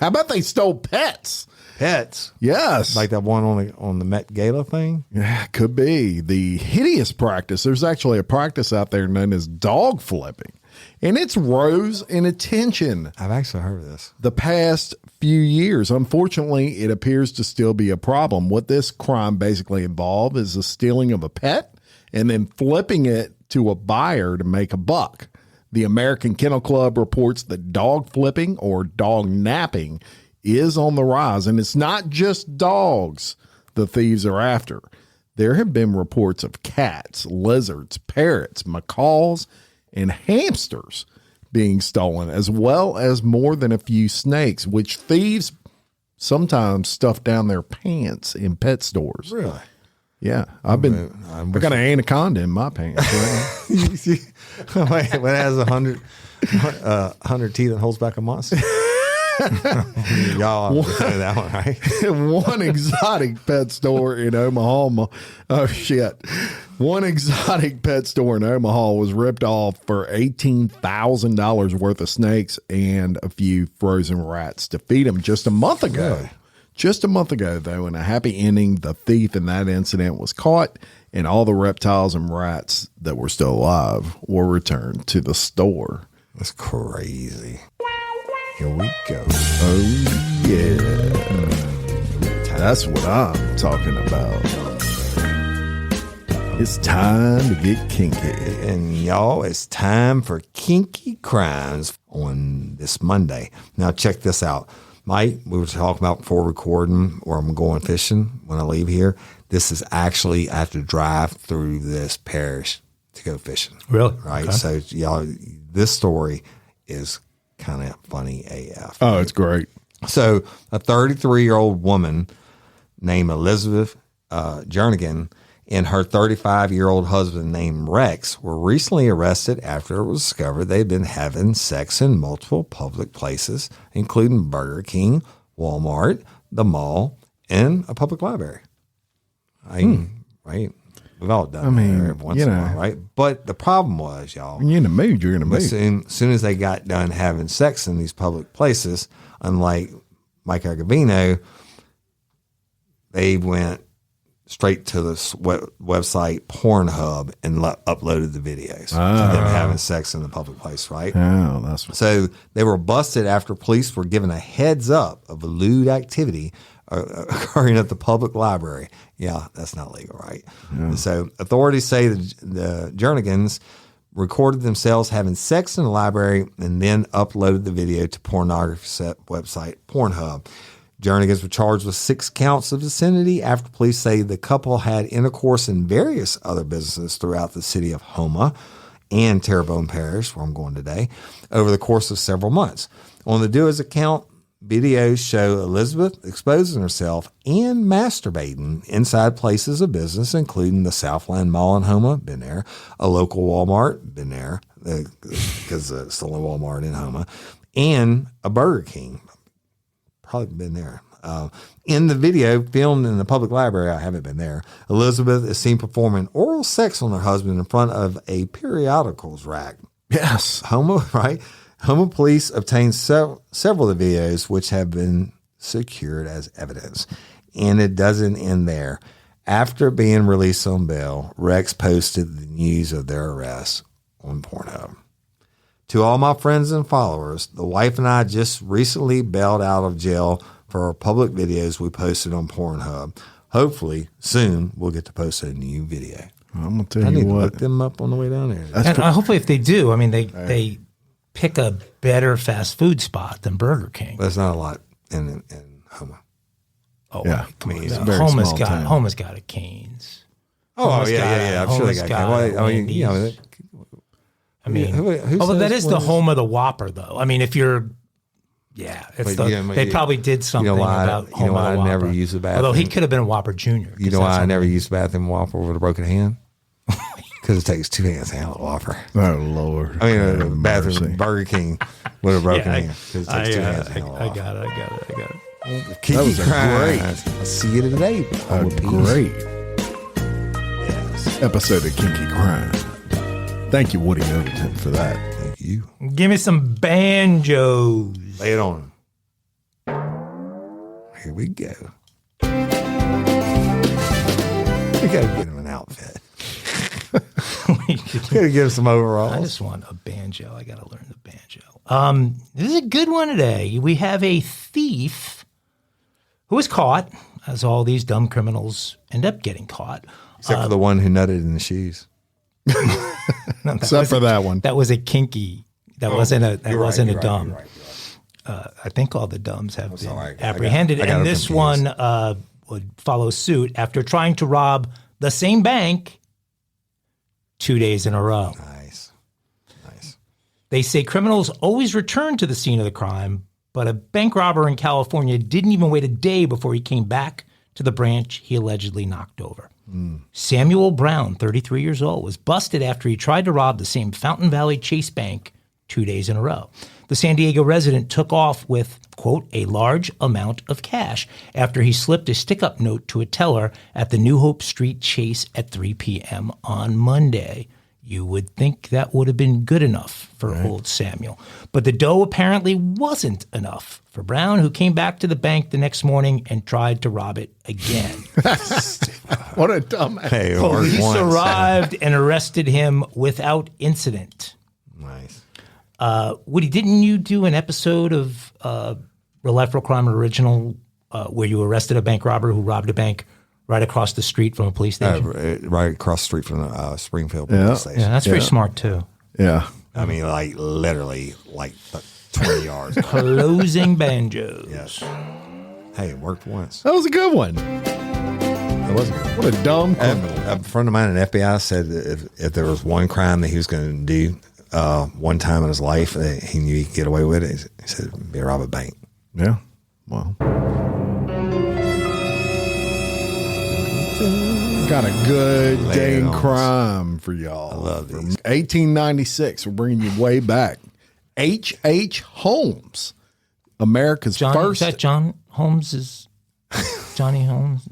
How about they stole pets? Pets. Yes. Like that one on the Met Gala thing? Yeah, could be. The hideous practice. There's actually a practice out there known as dog flipping. And it's rose in attention I've actually heard of this. the past few years. Unfortunately, it appears to still be a problem. What this crime basically involved is the stealing of a pet and then flipping it to a buyer to make a buck. The American Kennel Club reports that dog flipping or dog napping is on the rise. And it's not just dogs the thieves are after. There have been reports of cats, lizards, parrots, macaws, and hamsters being stolen, as well as more than a few snakes, which thieves sometimes stuff down their pants in pet stores. Really? Yeah. I got an anaconda in my pants. Right? Wait, when it has 100 teeth and holds back a monster? Y'all know that one, right? One exotic pet store in Omaha. Oh, shit. One exotic pet store in Omaha was ripped off for $18,000 worth of snakes and a few frozen rats to feed them just a month ago. Really? Just a month ago, though, in a happy ending, the thief in that incident was caught, and all the reptiles and rats that were still alive were returned to the store. That's crazy. Here we go. Oh, yeah. That's what I'm talking about. It's time to get kinky. And y'all, it's time for Kinky Crimes on this Monday. Now, check this out. Mike, we were talking about before recording where I'm going fishing when I leave here. This is actually, I have to drive through this parish to go fishing. Really? Right? Okay. So, y'all, this story is kind of funny AF. Oh, it's great. So, a 33-year-old woman named Elizabeth Jernigan and her 35-year-old husband named Rex were recently arrested after it was discovered they'd been having sex in multiple public places, including Burger King, Walmart, the mall, and a public library. Right? We've all done that every once in a while, right? But the problem was, y'all, When you're in the mood, you're in the mood. as soon as they got done having sex in these public places, unlike Mike Agavino, they went straight to the website Pornhub and uploaded the videos of them having sex in the public place, right? Oh, that's So they were busted after police were given a heads up of a lewd activity occurring at the public library. Yeah, that's not legal, right? So authorities say the Jernigans recorded themselves having sex in the library and then uploaded the video to pornography website Pornhub. Jernigans were charged with 6 counts of obscenity after police say the couple had intercourse in various other businesses throughout the city of Houma and Terrebonne Parish, where I'm going today, over the course of several months. On the Dua's account, videos show Elizabeth exposing herself and masturbating inside places of business, including the Southland Mall in Houma, been there, a local Walmart, been there, because it's the only Walmart in Houma, and a Burger King. Probably been there. In the video filmed in the public library, I haven't been there, Elizabeth is seen performing oral sex on her husband in front of a periodicals rack. yes. Houma, right? Houma police obtained several of the videos, which have been secured as evidence. And it doesn't end there. After being released on bail, Rex posted the news of their arrest on Pornhub. To all my friends and followers, the wife and I just recently bailed out of jail for our public videos we posted on Pornhub. Hopefully, soon we'll get to post a new video. I'm going to tell I you need to what. look them up on the way down there. And hopefully if they do, I mean, they pick a better fast food spot than Burger King. There's not a lot in Houma. Oh, Yeah. come on. It's a very small town. Homa's got a Cane's. Oh, Homa's yeah. I'm sure they Homa's got. Well, I mean, you know, Wendy's. I mean, who although that says is the Wendy's? home of the Whopper, though. I mean, if you're, it's But, yeah, they probably did something why- about you home know of why the I never Whopper. use the Although he bathroom? could have been a Whopper Junior. You know why I never use the bathroom Whopper with a broken hand? Because it takes 2 hands to handle a Whopper. Oh, Lord. I mean, a Have bathroom mercy. Burger King with a broken Yeah, hand. 'Cause it takes 2 hands to handle a I Whopper. got it. Kinky was a Crimes. I'll see you today. A great Yes. episode of Kinky Crime. Thank you, Woody Overton, for that. Thank you. Give me some banjos. Lay it on. Here we go. We got to get him an outfit. We got to get him some I overalls. just want a banjo. I got to learn the banjo. This is a good one today. We have a thief who was caught, as all these dumb criminals end up getting caught. Except for the one who nutted in the shoes. Except for that one. That was a kinky. That wasn't a. That You're right, wasn't you're a right, dumb. you're right, you're right. I think all the dumbs have been sorry. apprehended, I got and them this confused. one would follow suit after trying to rob the same bank 2 days in a row. Nice. Nice. They say criminals always return to the scene of the crime, but a bank robber in California didn't even wait a day before he came back to the branch he allegedly knocked over. Samuel Brown, 33 years old, was busted after he tried to rob the same Fountain Valley Chase Bank 2 days in a row. The San Diego resident took off with, quote, a large amount of cash after he slipped a stick-up note to a teller at the New Hope Street Chase at 3 p.m. on Monday. You would think that would have been good enough for old Samuel. But the dough apparently wasn't enough for Brown, who came back to the bank the next morning and tried to rob it again. What a dumbass. Hey, it worked Police once. arrived and arrested him without incident. Nice. Woody, didn't you do an episode of Real Life Real Crime Original where you arrested a bank robber who robbed a bank right across the street from a police station? Right across the street from the Springfield police station. Yeah, that's very smart too. Yeah. I mean, like literally, like 20 yards. Closing banjos. Yes. Hey, it worked once. That was a good one. It was good. What a dumb criminal. A friend of mine in FBI said that if there was one crime that he was going to do one time in his life that he knew he could get away with it, he said it'd be rob a bank. Yeah. Well. Got a good Lay day it in on us. crime for y'all. I love From these. 1896, we're bringing you way back. H.H. Holmes, America's John, first. is that John Holmes? Is Johnny Holmes?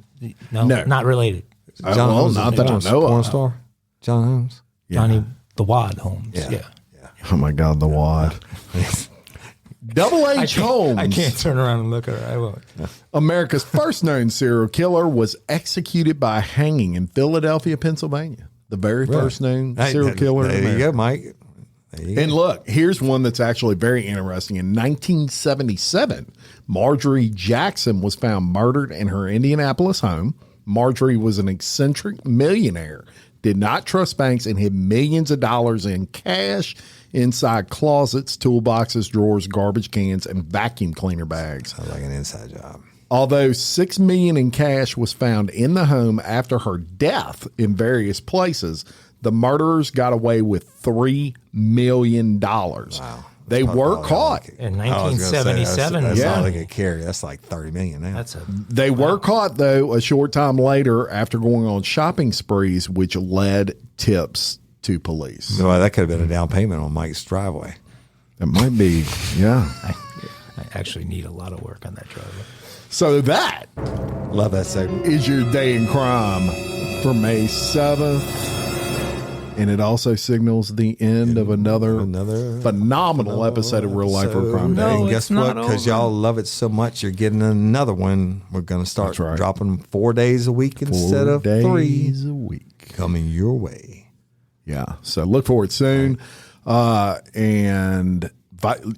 No, No. not related. Well, Holmes not is that I a know porn of. star. John Holmes. Johnny the Wad Holmes. Yeah. Yeah. Oh my God, the wad. Double H. Holmes. I can't turn around and look at her. I won't. America's first known serial killer was executed by hanging in Philadelphia, Pennsylvania. The very first known serial killer in There you America. go, Mike. There you And go. look, here's one that's actually very interesting. In 1977, Marjorie Jackson was found murdered in her Indianapolis home. Marjorie was an eccentric millionaire, did not trust banks, and hid millions of dollars in cash inside closets, toolboxes, drawers, garbage cans, and vacuum cleaner bags. Sounds like an inside job. Although $6 million in cash was found in the home after her death in various places, the murderers got away with $3 million. Wow. They were caught. In I was gonna say, 1977. That's Yeah. all they could carry. That's like 30 million now. That's a They were caught, though, a short time later after going on shopping sprees, which led tips to police. Well, that could have been a down payment on Mike's driveway. It might be, yeah. I actually need a lot of work on that driveway. So that Love that segment. is your day in crime for May 7th. And it also signals the end of another phenomenal episode of Real Life Real Crime Day. No, And it's guess what? not Because over. y'all love it so much, you're getting another one. We're going to start That's right. dropping 4 days a week instead 4 of 3 days a week. coming your way. Yeah. So look for it soon. And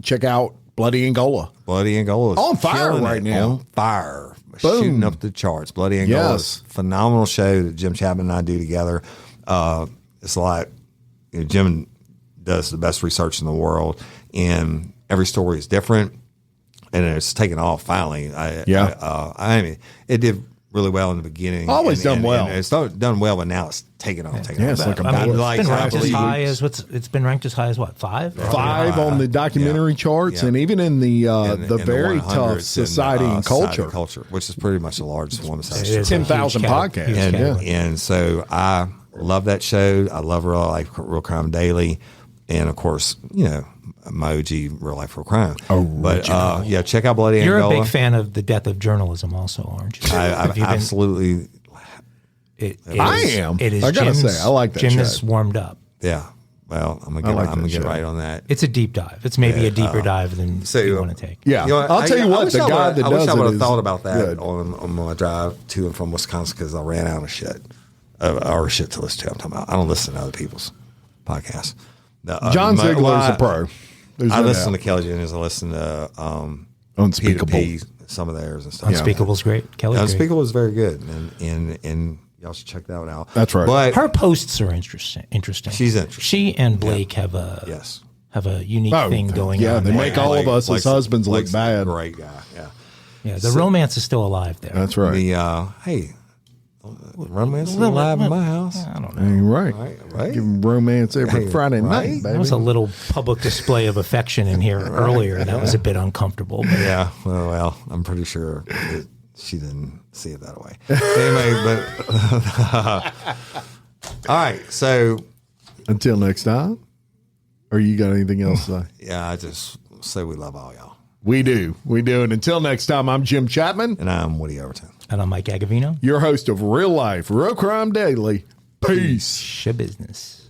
check out Bloody Angola. Bloody Angola is On fire killing right it. now. On fire. Boom. Shooting up the charts. Bloody Angola Yes. is a phenomenal show that Jim Chapman and I do together. It's like Jim does the best research in the world, and every story is different, and it's taken off finally. I mean, it did really well in the beginning. Always done well. And it's done well, but now it's taken off. Yeah, it's like a battle. It's been ranked as believe- high as it's been ranked as high as what, 5? 5 on the documentary charts, Yeah. and even in the in very 100s tough in, Society and Culture. which is pretty much the largest one. It is. 10,000 Huge podcasts. huge And, category. and so I love that show. I love Real Life Real Crime Daily, and of course, Emoji Real Life Real Crime. But yeah, check out Bloody You're Angola. a big fan of the death of journalism, also, aren't you? I Have you been- absolutely, I am. It is. I gotta Jim's- say, I like that Jim show. is warmed up. yeah. Well, I'm I gonna like get, I'm that gonna get show. right on that. It's a deep dive. It's maybe a deeper dive than so, you want to take. Yeah. what, I'll tell you I what, wish the I guy would've- that I wish does I it would have is thought about that good. on my drive to and from Wisconsin because I ran out of shit. Or shit to listen to. I'm talking about. I don't listen to other people's podcasts. John Ziegler is a pro. There's I no listen doubt. to Kelly Jennings. I listen to Unspeakable. P2P, some of theirs and stuff. Unspeakable's great. Kelly's great. Unspeakable is very good, and y'all should check that one out. That's right. But Her posts are interesting. She's interesting. She and Blake have a yes, unique Oh, thing going yeah, on. they there. make all of us as husbands look Blake's a bad. Great guy. Yeah. Yeah, the romance is still alive there. That's right. The hey, romance is alive in my house. I don't know. Ain't right. Right. Give 'em romance every Hey, Friday right? night, There baby. was a little public display of affection in here earlier. That was a bit uncomfortable. But Yeah, well, I'm pretty sure she didn't see it that way. Anyway, but all right. So Until next time. Or you got anything else to say? yeah, I just say we love all y'all, We do. We do. And until next time, I'm Jim Chapman, and I'm Woody Overton. and I'm Mike Agavino. your host of Real Life Real Crime Daily. Peace. Show business.